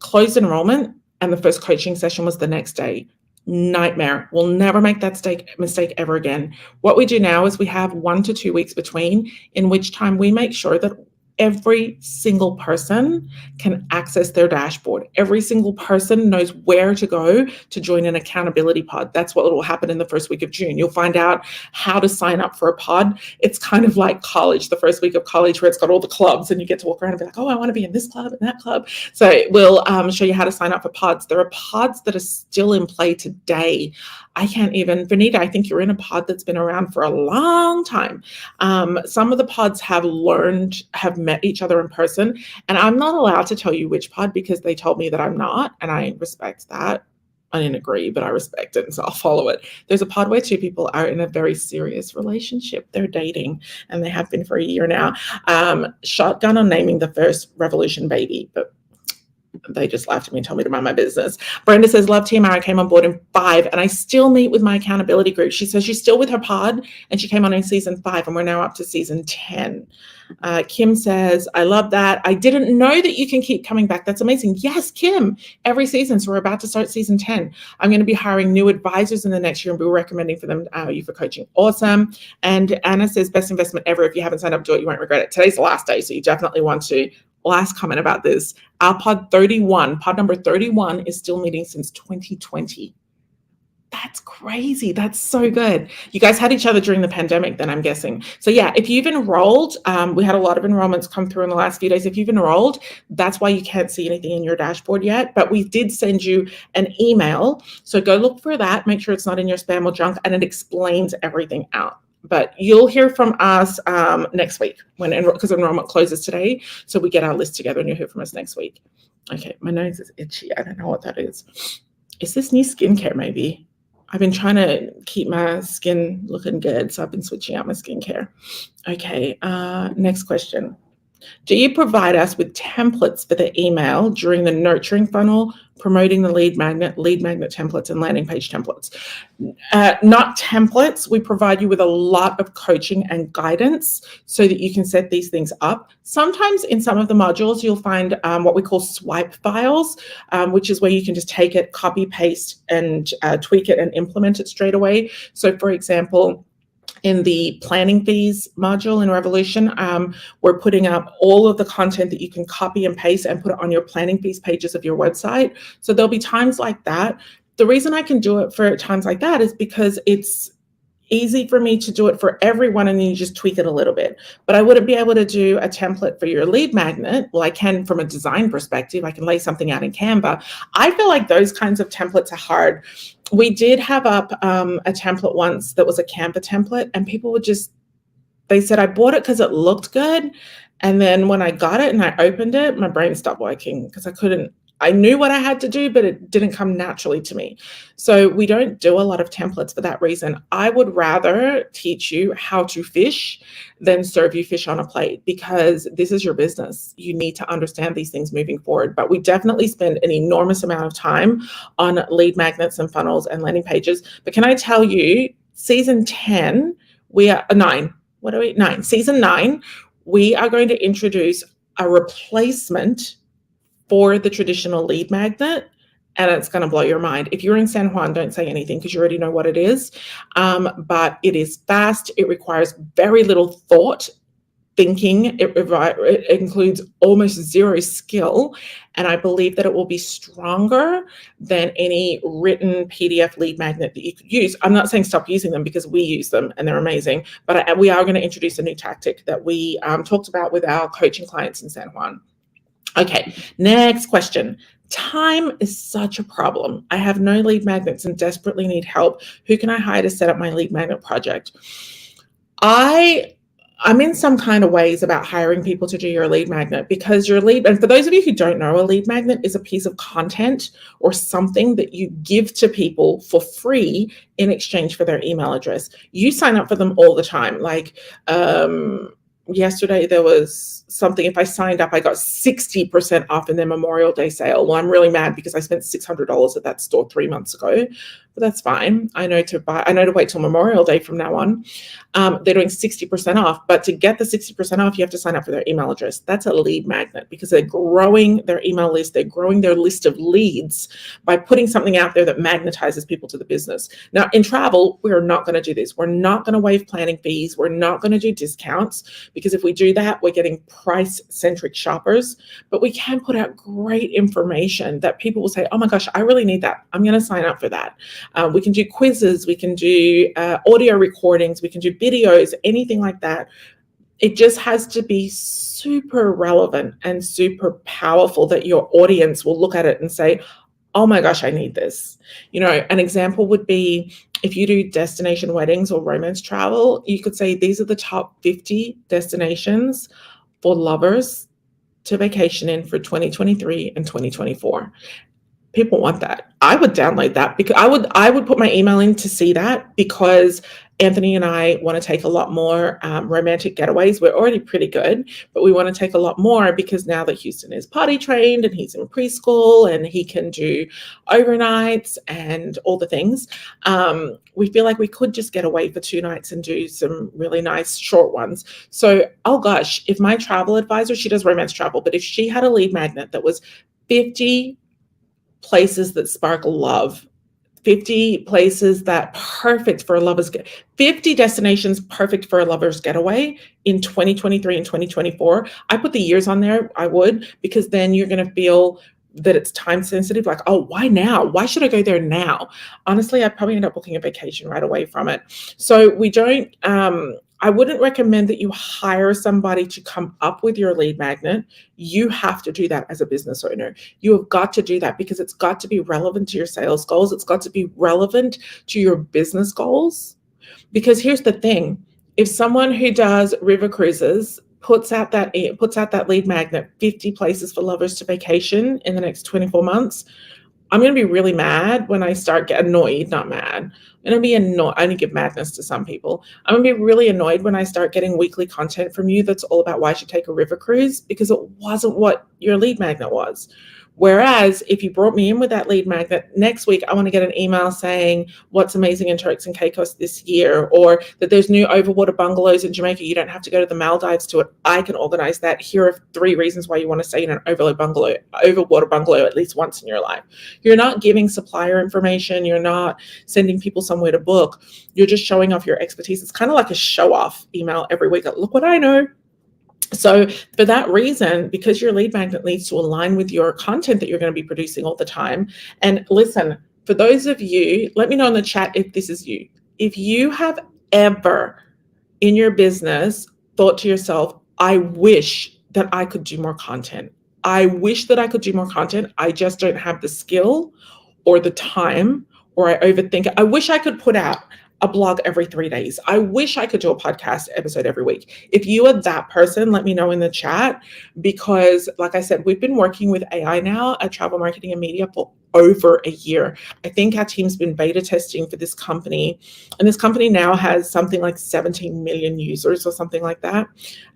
closed enrollment and the first coaching session was the next day. Nightmare. We'll never make that mistake ever again. What we do now is we have 1 to 2 weeks between, in which time we make sure that every single person can access their dashboard. Every single person knows where to go to join an accountability pod. That's what will happen in the first week of June. You'll find out how to sign up for a pod. It's kind of like college, the first week of college where it's got all the clubs and you get to walk around and be like, oh, I want to be in this club and that club. So we'll show you how to sign up for pods. There are pods that are still in play today. I can't even, Vanita, I think you're in a pod that's been around for a long time. Some of the pods have met each other in person, and I'm not allowed to tell you which pod because they told me that I'm not, and I respect that. I didn't agree, but I respect it, and so I'll follow it. There's a pod where two people are in a very serious relationship. They're dating, and they have been for a year now. Shotgun on naming the first Revolution baby, but they just laughed at me and told me to mind my business. Brenda says, love TMR. I came on board in 5 and I still meet with my accountability group. She says she's still with her pod and she came on in season 5 and we're now up to season 10. Kim says, I love that. I didn't know that you can keep coming back. That's amazing. Yes, Kim, every season. So we're about to start season 10. I'm going to be hiring new advisors in the next year and be recommending for them you for coaching. Awesome. And Anna says, best investment ever. If you haven't signed up, do it. You won't regret it. Today's the last day, so you definitely want to. Last comment about this, our pod number 31 is still meeting since 2020. That's crazy. That's so good. You guys had each other during the pandemic then, I'm guessing. So yeah, if you've enrolled, we had a lot of enrollments come through in the last few days. If you've enrolled, that's why you can't see anything in your dashboard yet, but we did send you an email. So go look for that, make sure it's not in your spam or junk, and it explains everything out. But you'll hear from us next week because enrollment closes today. So we get our list together and you'll hear from us next week. Okay, my nose is itchy. I don't know what that is. Is this new skincare maybe? I've been trying to keep my skin looking good, so I've been switching out my skincare. Okay, next question. Do you provide us with templates for the email during the nurturing funnel, promoting the lead magnet templates, and landing page templates? Not templates. We provide you with a lot of coaching and guidance so that you can set these things up. Sometimes in some of the modules, you'll find what we call swipe files, which is where you can just take it, copy, paste, and tweak it and implement it straight away. So for example, in the planning fees module in Revolution, we're putting up all of the content that you can copy and paste and put it on your planning fees pages of your website. So there'll be times like that. The reason I can do it for times like that is because it's easy for me to do it for everyone and then you just tweak it a little bit. But I wouldn't be able to do a template for your lead magnet. Well, I can from a design perspective. I can lay something out in Canva. I feel like those kinds of templates are hard. We did have up a template once that was a Canva template and people would they said, I bought it because it looked good. And then when I got it and I opened it, my brain stopped working because I knew what I had to do, but it didn't come naturally to me. So we don't do a lot of templates for that reason. I would rather teach you how to fish than serve you fish on a plate because this is your business. You need to understand these things moving forward. But we definitely spend an enormous amount of time on lead magnets and funnels and landing pages. But can I tell you, season 10, we are 9. What are we? 9. Season 9, we are going to introduce a replacement for the traditional lead magnet, and it's going to blow your mind. If you're in San Juan, don't say anything because you already know what it is, but it is fast. It requires very little thought, thinking. It includes almost zero skill, and I believe that it will be stronger than any written PDF lead magnet that you could use. I'm not saying stop using them because we use them and they're amazing, but we are going to introduce a new tactic that we talked about with our coaching clients in San Juan. Okay, next question. Time is such a problem. I have no lead magnets and desperately need help. Who can I hire to set up my lead magnet project? I'm in some kind of ways about hiring people to do your lead magnet because and for those of you who don't know, a lead magnet is a piece of content or something that you give to people for free in exchange for their email address. You sign up for them all the time. Like, yesterday there was something, if I signed up, I got 60% off in their Memorial Day sale. Well, I'm really mad because I spent $600 at that store 3 months ago, but that's fine. I know to wait till Memorial Day from now on. They're doing 60% off, but to get the 60% off, you have to sign up for their email address. That's a lead magnet because they're growing their email list. They're growing their list of leads by putting something out there that magnetizes people to the business. Now in travel, we're not going to do this. We're not going to waive planning fees. We're not going to do discounts because if we do that, we're getting price-centric shoppers, but we can put out great information that people will say, oh my gosh, I really need that. I'm going to sign up for that. We can do quizzes, we can do audio recordings, we can do videos, anything like that. It just has to be super relevant and super powerful that your audience will look at it and say, oh my gosh, I need this. You know, an example would be if you do destination weddings or romance travel, you could say these are the top 50 destinations for lovers to vacation in for 2023 and 2024. People want that. I would download that because I would put my email in to see that, because Anthony and I want to take a lot more romantic getaways. We're already pretty good, but we want to take a lot more, because now that Houston is potty trained and he's in preschool and he can do overnights and all the things, we feel like we could just get away for 2 nights and do some really nice short ones. So, oh gosh, if my travel advisor, she does romance travel, but if she had a lead magnet that was 50 places that spark love, 50 places that perfect for a lover's 50 destinations perfect for a lover's getaway in 2023 and 2024. I put the years on there, I would, because then you're going to feel that it's time sensitive. Like, oh, why now? Why should I go there now? Honestly, I'd probably end up booking a vacation right away from it. So we don't, I wouldn't recommend that you hire somebody to come up with your lead magnet. You have to do that as a business owner. You have got to do that because it's got to be relevant to your sales goals. It's got to be relevant to your business goals. Because here's the thing, if someone who does river cruises puts out that lead magnet, 50 places for lovers to vacation in the next 24 months, I'm going to be really mad when I start getting annoyed, not mad. I'm going to be annoyed. I only give madness to some people. I'm going to be really annoyed when I start getting weekly content from you that's all about why I should take a river cruise, because it wasn't what your lead magnet was. Whereas if you brought me in with that lead magnet, next week I want to get an email saying what's amazing in Turks and Caicos this year, or that there's new overwater bungalows in Jamaica. You don't have to go to the Maldives to it. I can organize that. Here are 3 reasons why you want to stay in an overwater bungalow at least once in your life. You're not giving supplier information. You're not sending people somewhere to book. You're just showing off your expertise. It's kind of like a show off email every week. Look what I know. So for that reason, because your lead magnet needs to align with your content that you're going to be producing all the time. And listen, for those of you, let me know in the chat if this is you. If you have ever in your business thought to yourself, I wish that I could do more content. I wish that I could do more content. I just don't have the skill or the time, or I overthink it. I wish I could put out a blog every 3 days. I wish I could do a podcast episode every week. If you are that person, let me know in the chat, because like I said, we've been working with AI now at Travel Marketing and Media for over a year. I think our team's been beta testing for this company, and this company now has something like 17 million users or something like that.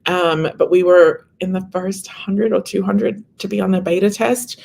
But we were in the first 100 or 200 to be on the beta test.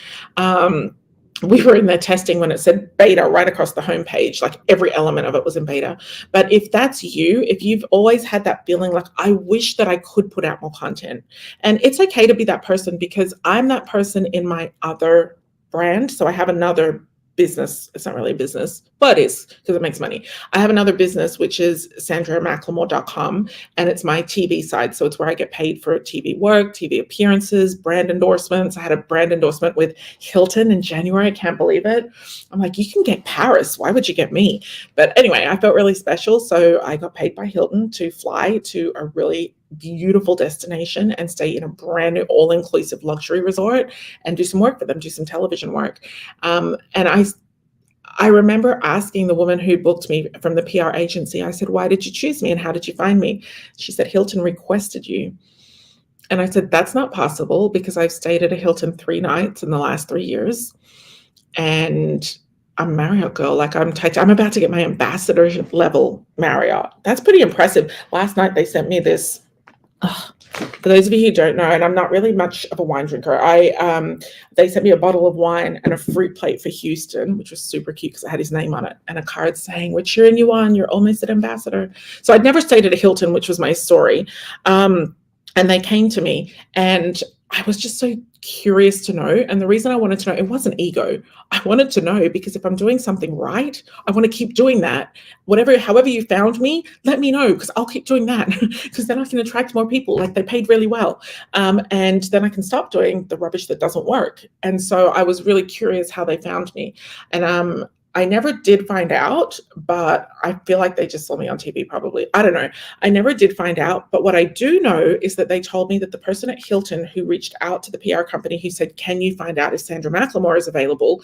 We were in there testing when it said beta right across the homepage, like every element of it was in beta. But if that's you, if you've always had that feeling like, I wish that I could put out more content, and it's okay to be that person, because I'm that person in my other brand. So I have another business. It's not really a business, but it is, because it makes money. I have another business, which is sandramclemore.com, and it's my TV side. So it's where I get paid for TV work, TV appearances, brand endorsements. I had a brand endorsement with Hilton in January. I can't believe it. I'm like, you can get Paris. Why would you get me? But anyway, I felt really special. So I got paid by Hilton to fly to a really beautiful destination and stay in a brand new all-inclusive luxury resort and do some work for them, do some television work. And I remember asking the woman who booked me from the PR agency, I said, why did you choose me and how did you find me? She said, Hilton requested you. And I said, that's not possible, because I've stayed at a Hilton 3 nights in the last 3 years. And I'm Marriott girl. Like I'm about to get my ambassador level Marriott. That's pretty impressive. Last night they sent me this. For those of you who don't know, and I'm not really much of a wine drinker, they sent me a bottle of wine and a fruit plate for Houston, which was super cute because I had his name on it, and a card saying, we're cheering you on, you're almost an ambassador. So I'd never stayed at a Hilton, which was my story. And they came to me, and I was just so curious to know. And the reason I wanted to know, it wasn't ego. I wanted to know because if I'm doing something right, I want to keep doing that. However you found me, let me know, because I'll keep doing that, because then I can attract more people. Like, they paid really well. And then I can stop doing the rubbish that doesn't work. And so I was really curious how they found me. And I never did find out, but I feel like they just saw me on TV probably. I don't know. I never did find out. But what I do know is that they told me that the person at Hilton who reached out to the PR company who said, can you find out if Sandra McLemore is available?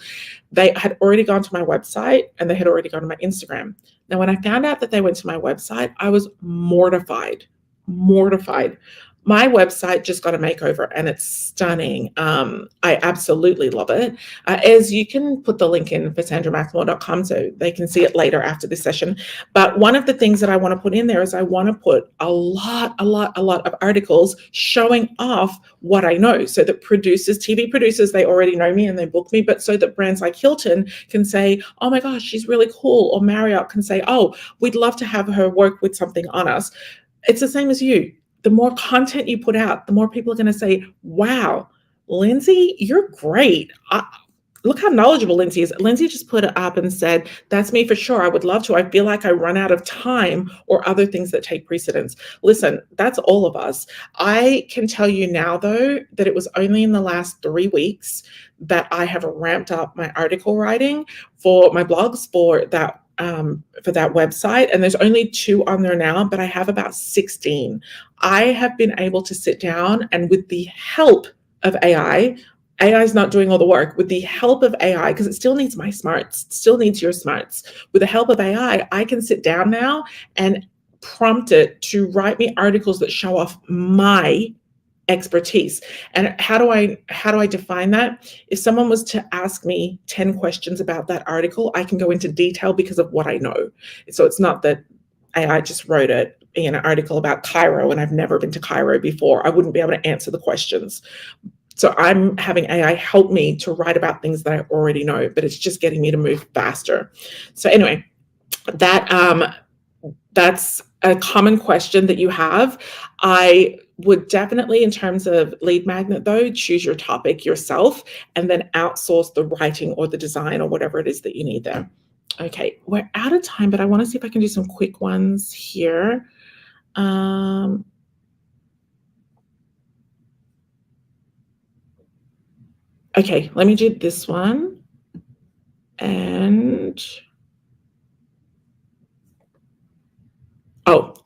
They had already gone to my website and they had already gone to my Instagram. Now, when I found out that they went to my website, I was mortified. My website just got a makeover and it's stunning. I absolutely love it. As you can put the link in for sandramclemore.com so they can see it later after this session. But one of the things that I want to put in there is I want to put a lot of articles showing off what I know, so that producers, TV producers, they already know me and they book me, but so that brands like Hilton can say, oh my gosh, she's really cool. Or Marriott can say, oh, we'd love to have her work with something on us. It's the same as you. The more content you put out, the more people are going to say, wow, Lindsay, you're great. Look how knowledgeable Lindsay is. Lindsay just put it up and said, that's me for sure. I would love to. I feel like I run out of time or other things that take precedence. Listen, that's all of us. I can tell you now, though, that it was only in the last 3 weeks that I have ramped up my article writing for my blogs for that website. And there's only 2 on there now, but I have about 16. I have been able to sit down and with the help of AI is not doing all the work. With the help of AI, because it still needs my smarts, it still needs your smarts. With the help of AI, I can sit down now and prompt it to write me articles that show off my expertise. And how do I define that? If someone was to ask me 10 questions about that article, I can go into detail because of what I know. So it's not that AI just wrote it in an article about Cairo and I've never been to Cairo before. I wouldn't be able to answer the questions. So I'm having AI help me to write about things that I already know, but it's just getting me to move faster. So anyway, that's a common question that you have. I would definitely, in terms of lead magnet though, choose your topic yourself and then outsource the writing or the design or whatever it is that you need there. Okay, we're out of time, but I want to see if I can do some quick ones here. Okay, let me do this one. And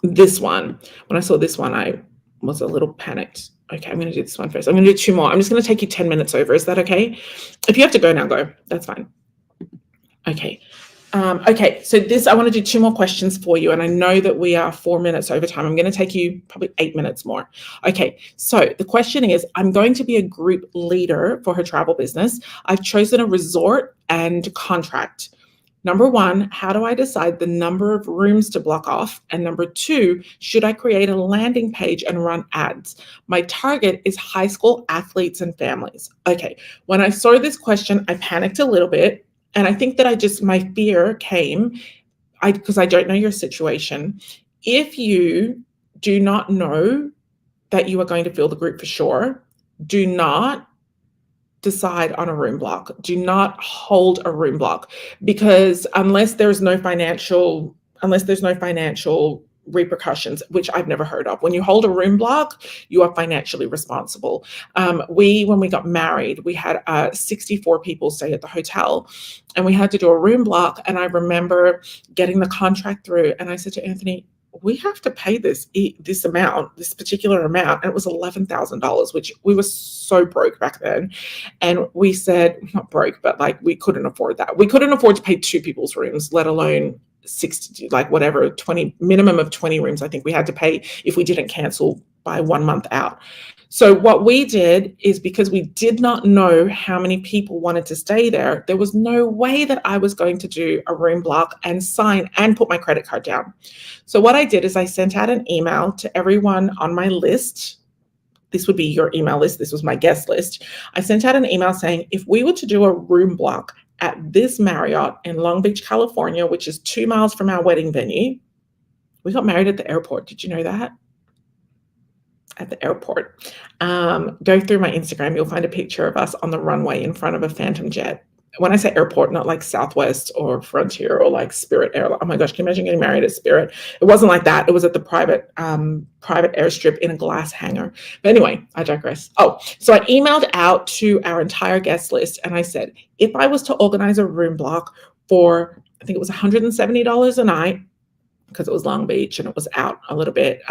this one. When I saw this one, I was a little panicked. Okay, I'm going to do this one first. I'm going to do 2 more. I'm just going to take you 10 minutes over. Is that okay? If you have to go now, go. That's fine. Okay. Okay, so I want to do 2 more questions for you, and I know that we are 4 minutes over time. I'm going to take you probably 8 minutes more. Okay, so the question is, I'm going to be a group leader for her travel business. I've chosen a resort and contract. Number 1, how do I decide the number of rooms to block off? And number 2, should I create a landing page and run ads? My target is high school athletes and families. Okay, when I saw this question, I panicked a little bit. And I think that my fear came, because I don't know your situation. If you do not know that you are going to fill the group for sure, do not decide on a room block. Do not hold a room block, because unless there's no financial repercussions, which I've never heard of. When you hold a room block, you are financially responsible. When we got married, we had 64 people stay at the hotel, and we had to do a room block. And I remember getting the contract through, and I said to Anthony, we have to pay this particular amount. And it was $11,000, which we were so broke back then. And we said, not broke, but like we couldn't afford that. We couldn't afford to pay 2 people's rooms, let alone 60, like whatever, 20, minimum of 20 rooms I think we had to pay if we didn't cancel by 1 month out. So what we did is, because we did not know how many people wanted to stay there was no way that I was going to do a room block and sign and put my credit card down. So what I did is I sent out an email to everyone on my list. This would be your email list. This was my guest list. I sent out an email saying, if we were to do a room block at this Marriott in Long Beach, California, which is 2 miles from our wedding venue. We got married at the airport. Did you know that? At the airport. Go through my Instagram. You'll find a picture of us on the runway in front of a Phantom jet. When I say airport, not like Southwest or Frontier or like Spirit Airline. Oh my gosh, can you imagine getting married at Spirit? It wasn't like that. It was at the private airstrip in a glass hangar. But anyway, I digress. So I emailed out to our entire guest list and I said, if I was to organize a room block for, I think it was $170 a night, because it was Long Beach and it was out a little bit,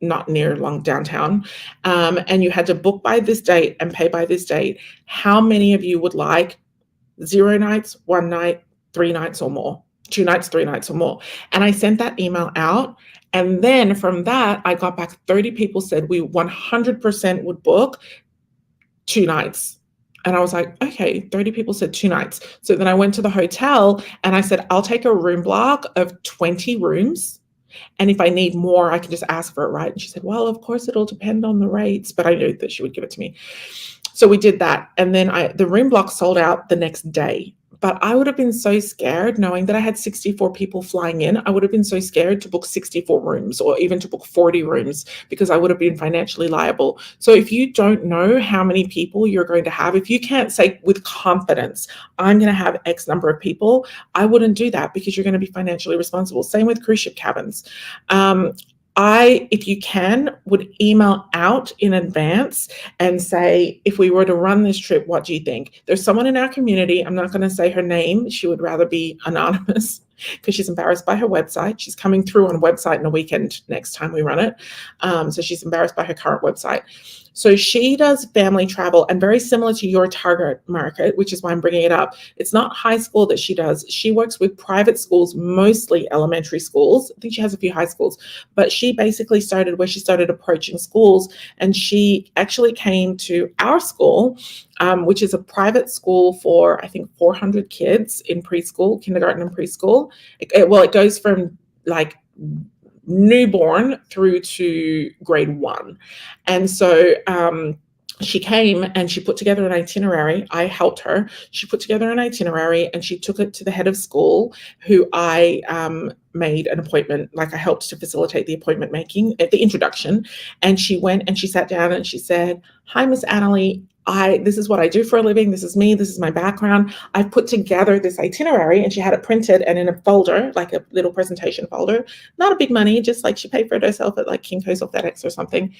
not near downtown, and you had to book by this date and pay by this date, how many of you would like 0 nights, 1 night, 3 nights or more, 2 nights, 3 nights or more? And I sent that email out, And then from that, I got back 30 people said we 100% would book 2 nights. And I was like, okay, 30 people said 2 nights. So then I went to the hotel and I said, I'll take a room block of 20 rooms. And if I need more, I can just ask for it, right? And she said, well, of course, it'll depend on the rates, but I knew that she would give it to me. So we did that. And then the room block sold out the next day. But I would have been so scared knowing that I had 64 people flying in. I would have been so scared to book 64 rooms or even to book 40 rooms because I would have been financially liable. So if you don't know how many people you're going to have, if you can't say with confidence, I'm going to have X number of people, I wouldn't do that because you're going to be financially responsible. Same with cruise ship cabins. If you can, would email out in advance and say, if we were to run this trip, what do you think? There's someone in our community, I'm not going to say her name, she would rather be anonymous because she's embarrassed by her website. She's coming through on a website in a weekend next time we run it. So she's embarrassed by her current website. So she does family travel and very similar to your target market, which is why I'm bringing it up. It's not high school that she does. She works with private schools, mostly elementary schools. I think she has a few high schools, but she basically started where she started approaching schools, and she actually came to our school, which is a private school for, I think, 400 kids in preschool, kindergarten and preschool. It goes from like newborn through to grade 1. And so she came and she put together an itinerary. I helped her. She put together an itinerary and she took it to the head of school, who I made an appointment, like I helped to facilitate the appointment making at the introduction. And she went and she sat down and she said, hi, Miss Annalie. This is what I do for a living. This is me. This is my background. I've put together this itinerary, and she had it printed and in a folder, like a little presentation folder, not a big money, just like she paid for it herself at like Kinko's or FedEx or something.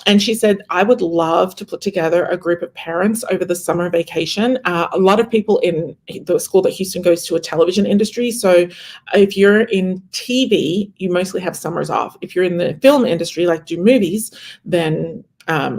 And she said, I would love to put together a group of parents over the summer vacation. A lot of people in the school that Houston goes to a television industry. So if you're in TV, you mostly have summers off. If you're in the film industry, like do movies, then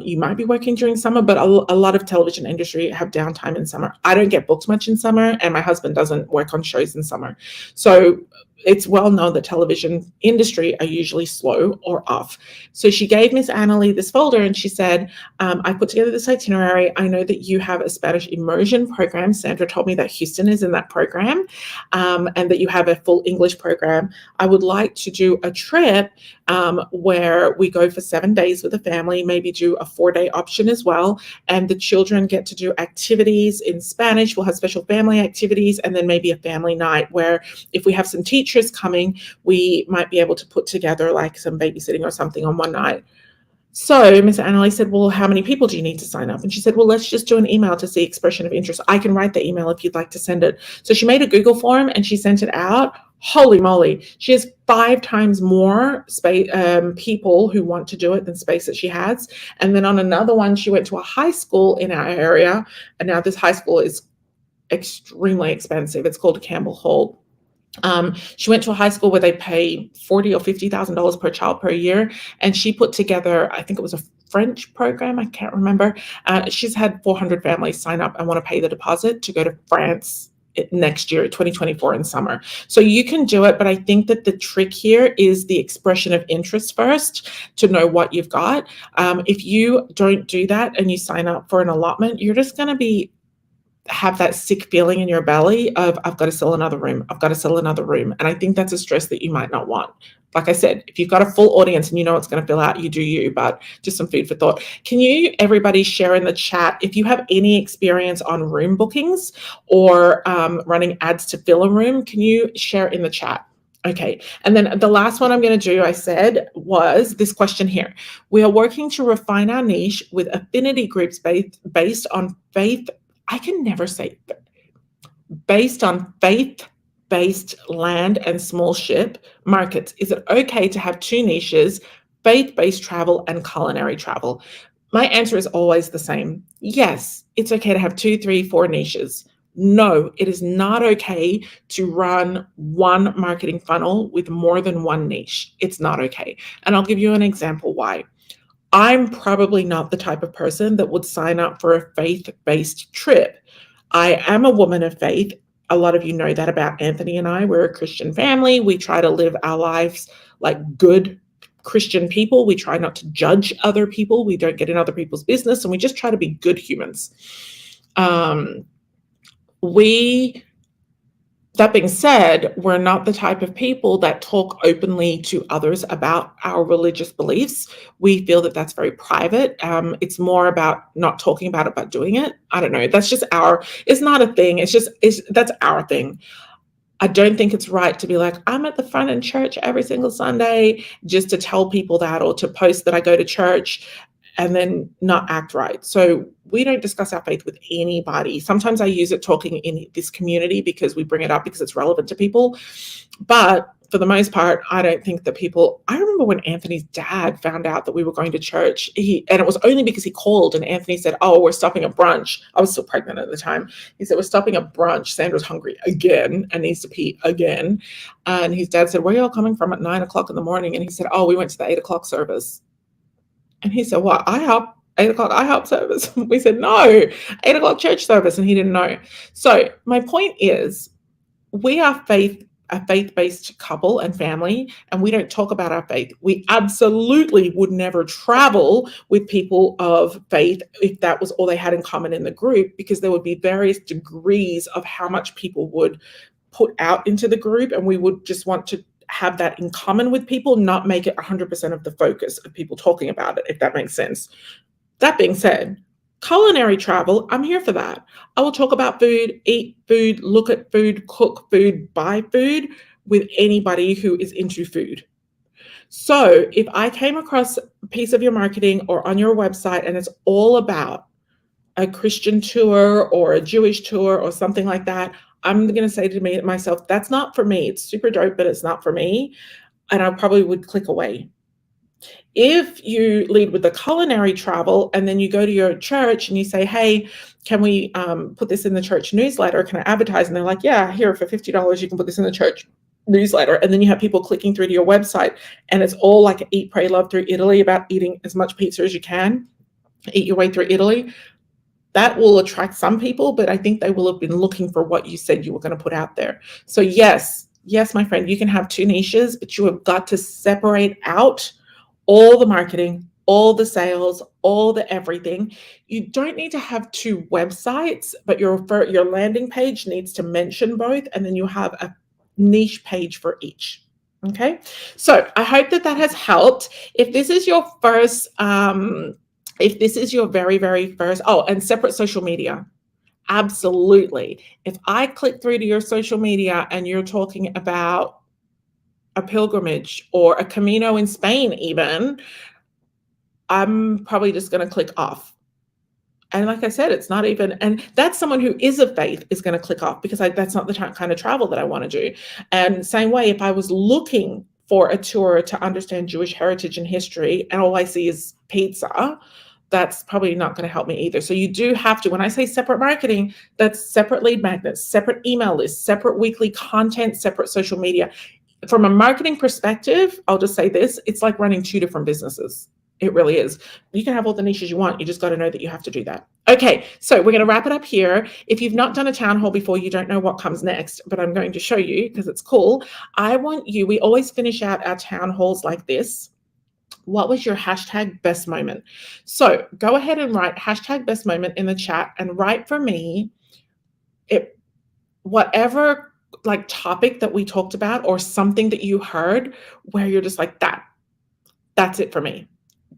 you might be working during summer, but a lot of television industry have downtime in summer. I don't get booked much in summer, and my husband doesn't work on shows in summer. So it's well known that television industry are usually slow or off. So she gave Miss Annalie this folder and she said, I put together this itinerary. I know that you have a Spanish immersion program. Sandra told me that Houston is in that program, and that you have a full English program. I would like to do a trip where we go for 7 days with a family, maybe do a 4-day option as well. And the children get to do activities in Spanish. We'll have special family activities, and then maybe a family night where if we have some teachers coming, we might be able to put together like some babysitting or something on one night. So Miss Annalie said, well, how many people do you need to sign up? And she said, well, let's just do an email to see expression of interest. I can write the email if you'd like to send it. So she made a Google form and she sent it out. Holy moly. She has 5 times more people who want to do it than space that she has. And then on another one, she went to a high school in our area. And now this high school is extremely expensive. It's called Campbell Hall. She went to a high school where they pay $40,000 or $50,000 per child per year, and she put together, I think it was a French program, I can't remember. She's had 400 families sign up and want to pay the deposit to go to France next year, 2024 in summer. So you can do it, but I think that the trick here is the expression of interest first to know what you've got. If you don't do that and you sign up for an allotment, you're just going to have that sick feeling in your belly of, I've got to sell another room. I've got to sell another room. And I think that's a stress that you might not want. Like I said, if you've got a full audience and you know it's going to fill out, you do you, but just some food for thought. Can you, everybody, share in the chat if you have any experience on room bookings or running ads to fill a room? Can you share in the chat? Okay, and then the last one I'm going to do, I said, was this question here. We are working to refine our niche with affinity groups based on faith. I can never say based on faith-based land and small ship markets. Is it okay to have 2 niches, faith-based travel and culinary travel? My answer is always the same. Yes, it's okay to have 2, 3, 4 niches. No, it is not okay to run one marketing funnel with more than one niche. It's not okay. And I'll give you an example why. I'm probably not the type of person that would sign up for a faith-based trip. I am a woman of faith. A lot of you know that about Anthony and I. We're a Christian family. We try to live our lives like good Christian people. We try not to judge other people. We don't get in other people's business, and we just try to be good humans. That being said, we're not the type of people that talk openly to others about our religious beliefs. We feel that that's very private. It's more about not talking about it, but doing it. I don't know. That's just it's not a thing. That's our thing. I don't think it's right to be like, I'm at the front in church every single Sunday just to tell people that, or to post that I go to church and then not act right. So we don't discuss our faith with anybody. Sometimes I use it talking in this community because we bring it up because it's relevant to people. But for the most part, I don't think that I remember when Anthony's dad found out that we were going to church, and it was only because he called and Anthony said, oh, we're stopping at brunch. I was still pregnant at the time. He said, we're stopping at brunch. Sandra's hungry again and needs to pee again. And his dad said, where are y'all coming from at 9:00 in the morning? And he said, oh, we went to the 8:00 service. And he said, what, IHOP? 8:00 IHOP service? We said, no, 8:00 church service. And he didn't know. So my point is, we are a faith-based couple and family, and we don't talk about our faith. We absolutely would never travel with people of faith if that was all they had in common in the group, because there would be various degrees of how much people would put out into the group, and we would just want to have that in common with people, not make it 100% of the focus of people talking about it, if that makes sense. That being said, culinary travel, I'm here for that. I will talk about food, eat food, look at food, cook food, buy food with anybody who is into food. So if I came across a piece of your marketing or on your website and it's all about a Christian tour or a Jewish tour or something like that, I'm going to say to myself, that's not for me. It's super dope, but it's not for me. And I probably would click away. If you lead with the culinary travel and then you go to your church and you say, hey, can we put this in the church newsletter? Can I advertise? And they're like, yeah, here for $50, you can put this in the church newsletter. And then you have people clicking through to your website and it's all like Eat, Pray, Love through Italy, about eating as much pizza as you can, eat your way through Italy. That will attract some people, but I think they will have been looking for what you said you were going to put out there. So yes, my friend, you can have two niches, but you have got to separate out all the marketing, all the sales, all the everything. You don't need to have two websites, but your landing page needs to mention both, and then you have a niche page for each. Okay, so I hope that has helped. If this is your first, if this is your very, very first, and separate social media. Absolutely. If I click through to your social media and you're talking about a pilgrimage or a Camino in Spain even, I'm probably just going to click off. And like I said, it's not even, and that's someone who is of faith is going to click off, because that's not the kind of travel that I want to do. And same way, if I was looking for a tour to understand Jewish heritage and history and all I see is pizza, that's probably not going to help me either. So you do have to, when I say separate marketing, that's separate lead magnets, separate email lists, separate weekly content, separate social media. From a marketing perspective, I'll just say this, it's like running two different businesses. It really is. You can have all the niches you want. You just got to know that you have to do that. Okay, so we're going to wrap it up here. If you've not done a town hall before, you don't know what comes next, but I'm going to show you because it's cool. We always finish out our town halls like this. What was your hashtag best moment? So go ahead and write hashtag best moment in the chat and write for me whatever like topic that we talked about or something that you heard where you're just like, that's it for me.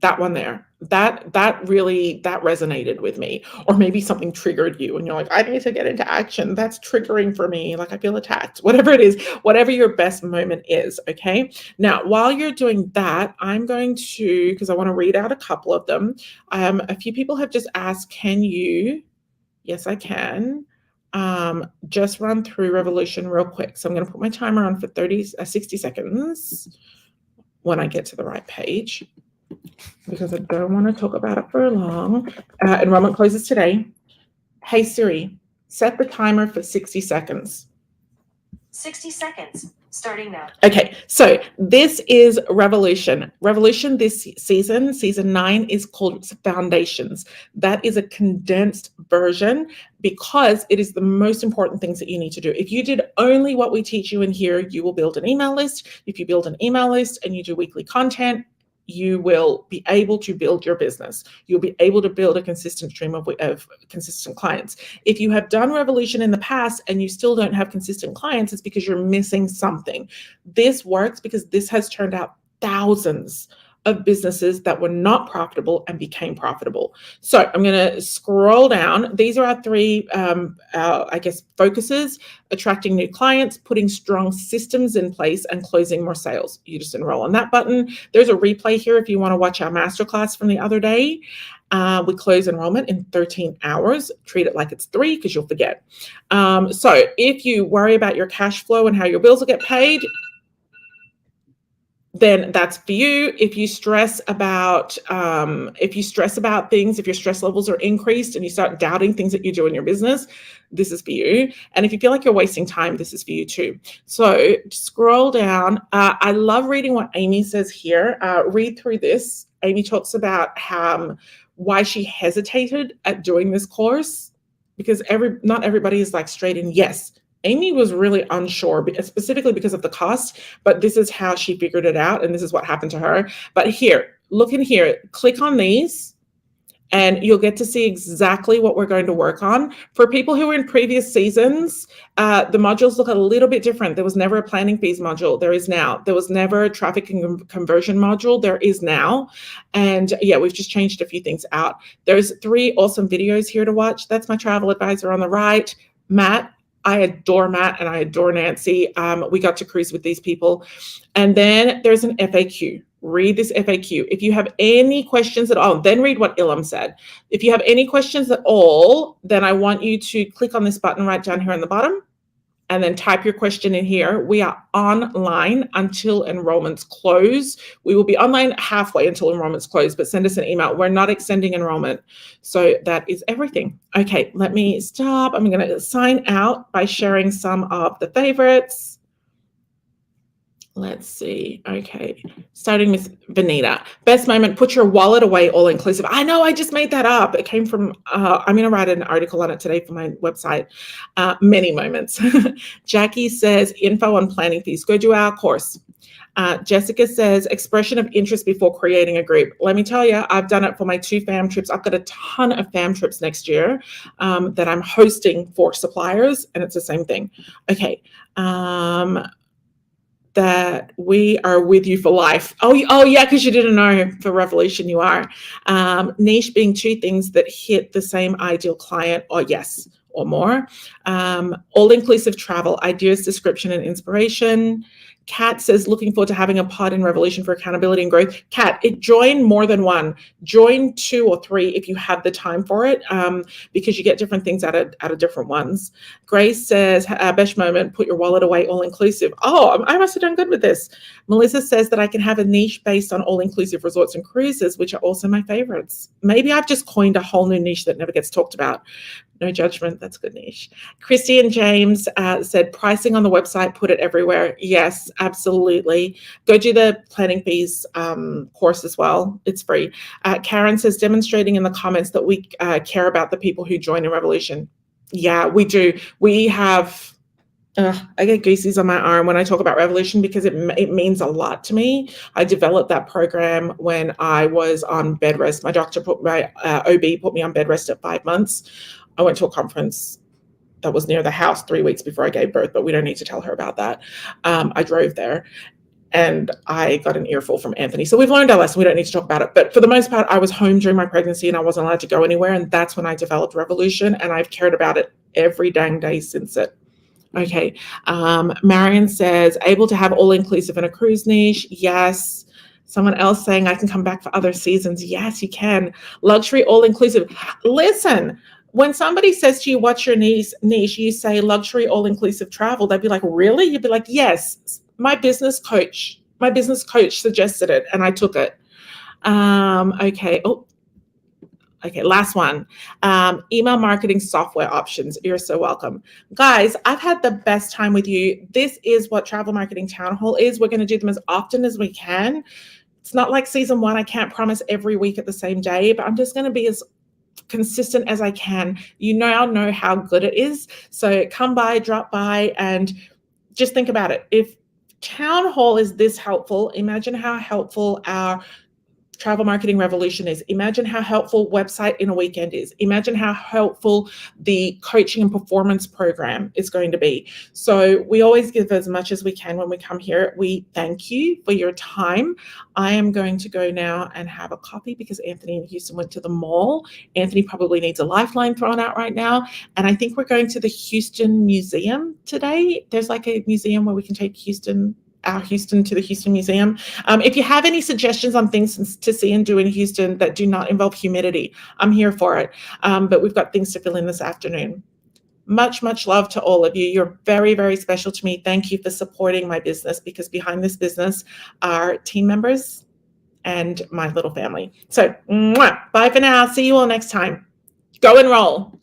That one there, that resonated with me. Or maybe something triggered you and you're like, I need to get into action. That's triggering for me. Like I feel attacked, whatever it is, whatever your best moment is. Okay. Now, while you're doing that, I'm going to, because I want to read out a couple of them. A few people have just asked, can you? Yes, I can. Just run through Revolution real quick. So I'm going to put my timer on for 60 seconds when I get to the right page, because I don't want to talk about it for long. Enrollment closes today. Hey Siri, set the timer for 60 seconds. 60 seconds. Starting now. Okay, so this is Revolution. Revolution this season, season 9, is called Foundations. That is a condensed version because it is the most important things that you need to do. If you did only what we teach you in here, you will build an email list. If you build an email list and you do weekly content, you will be able to build your business. You'll be able to build a consistent stream of consistent clients. If you have done Revolution in the past and you still don't have consistent clients, it's because you're missing something. This works because this has turned out thousands of businesses that were not profitable and became profitable. So I'm going to scroll down. These are our 3, focuses: attracting new clients, putting strong systems in place, and closing more sales. You just enroll on that button. There's a replay here if you want to watch our masterclass from the other day. We close enrollment in 13 hours. Treat it like it's 3 because you'll forget. So if you worry about your cash flow and how your bills will get paid, then that's for you. If you stress about things, if your stress levels are increased and you start doubting things that you do in your business, this is for you. And if you feel like you're wasting time, this is for you too. So scroll down. I love reading what Amy says here. Read through this. Amy talks about why she hesitated at doing this course, because not everybody is like straight in yes. Amy was really unsure, specifically because of the cost, but this is how she figured it out, and this is what happened to her. But here, look in here, click on these, and you'll get to see exactly what we're going to work on. For people who were in previous seasons, the modules look a little bit different. There was never a planning fees module. There is now. There was never a traffic and conversion module. There is now. And yeah, we've just changed a few things out. There's 3 awesome videos here to watch. That's my travel advisor on the right, Matt. I adore Matt and I adore Nancy. We got to cruise with these people. And then there's an FAQ. Read this FAQ. If you have any questions at all, then read what Ilham said. If you have any questions at all, then I want you to click on this button right down here on the bottom and then type your question in here. We are online until enrollments close. We will be online halfway until enrollments close, but send us an email. We're not extending enrollment. So that is everything. Okay, let me stop. I'm going to sign out by sharing some of the favorites. Let's see. Okay, starting with Vanita. Best moment, put your wallet away, all inclusive. I know, I just made that up. It came from, I'm going to write an article on it today for my website. Many moments. Jackie says, info on planning fees. Go do our course. Jessica says, expression of interest before creating a group. Let me tell you, I've done it for my 2 fam trips. I've got a ton of fam trips next year that I'm hosting for suppliers, and it's the same thing. Okay. That we are with you for life. Oh yeah, because you didn't know for Revolution you are. Niche being 2 things that hit the same ideal client, or yes, or more. All-inclusive travel, ideas, description, and inspiration. Kat says, looking forward to having a pod in Revolution for accountability and growth. Kat, join more than 1. Join 2 or 3 if you have the time for it, because you get different things out of different ones. Grace says, best moment, put your wallet away, all-inclusive. Oh, I must have done good with this. Melissa says that I can have a niche based on all-inclusive resorts and cruises, which are also my favorites. Maybe I've just coined a whole new niche that never gets talked about. No judgment, that's a good niche. Christy and James said, pricing on the website, put it everywhere. Yes, absolutely. Go do the planning fees course as well. It's free. Karen says, demonstrating in the comments that we care about the people who join in Revolution. Yeah, we do. We have, I get goosies on my arm when I talk about Revolution because it means a lot to me. I developed that program when I was on bed rest. My doctor my OB put me on bed rest at 5 months. I went to a conference that was near the house 3 weeks before I gave birth, but we don't need to tell her about that. I drove there and I got an earful from Anthony. So we've learned our lesson. We don't need to talk about it. But for the most part, I was home during my pregnancy and I wasn't allowed to go anywhere. And that's when I developed Revolution. And I've cared about it every dang day since it. Okay. Marion says, able to have all-inclusive in a cruise niche. Yes. Someone else saying I can come back for other seasons. Yes, you can. Luxury all-inclusive. Listen, when somebody says to you, what's your niche, you say luxury all-inclusive travel. They'd be like, really? You'd be like, yes, my business coach suggested it and I took it. Okay. Oh, Okay, last one. Email marketing software options. You're so welcome. Guys, I've had the best time with you. This is what Travel Marketing Town Hall is. We're going to do them as often as we can. It's not like season one. I can't promise every week at the same day, but I'm just going to be as consistent as I can. You now know how good it is. So come by, drop by, and just think about it. If Town Hall is this helpful, imagine how helpful our travel marketing revolution is. Imagine how helpful website in a weekend is. Imagine how helpful the coaching and performance program is going to be. So we always give as much as we can when we come here. We thank you for your time. I am going to go now and have a coffee because Anthony and Houston went to the mall. Anthony probably needs a lifeline thrown out right now. And I think we're going to the Houston Museum today. There's like a museum where we can take our Houston to the Houston Museum. If you have any suggestions on things to see and do in Houston that do not involve humidity, I'm here for it. But we've got things to fill in this afternoon. Much, much love to all of you. You're very, very special to me. Thank you for supporting my business, because behind this business are team members and my little family. So, bye for now. See you all next time. Go enroll.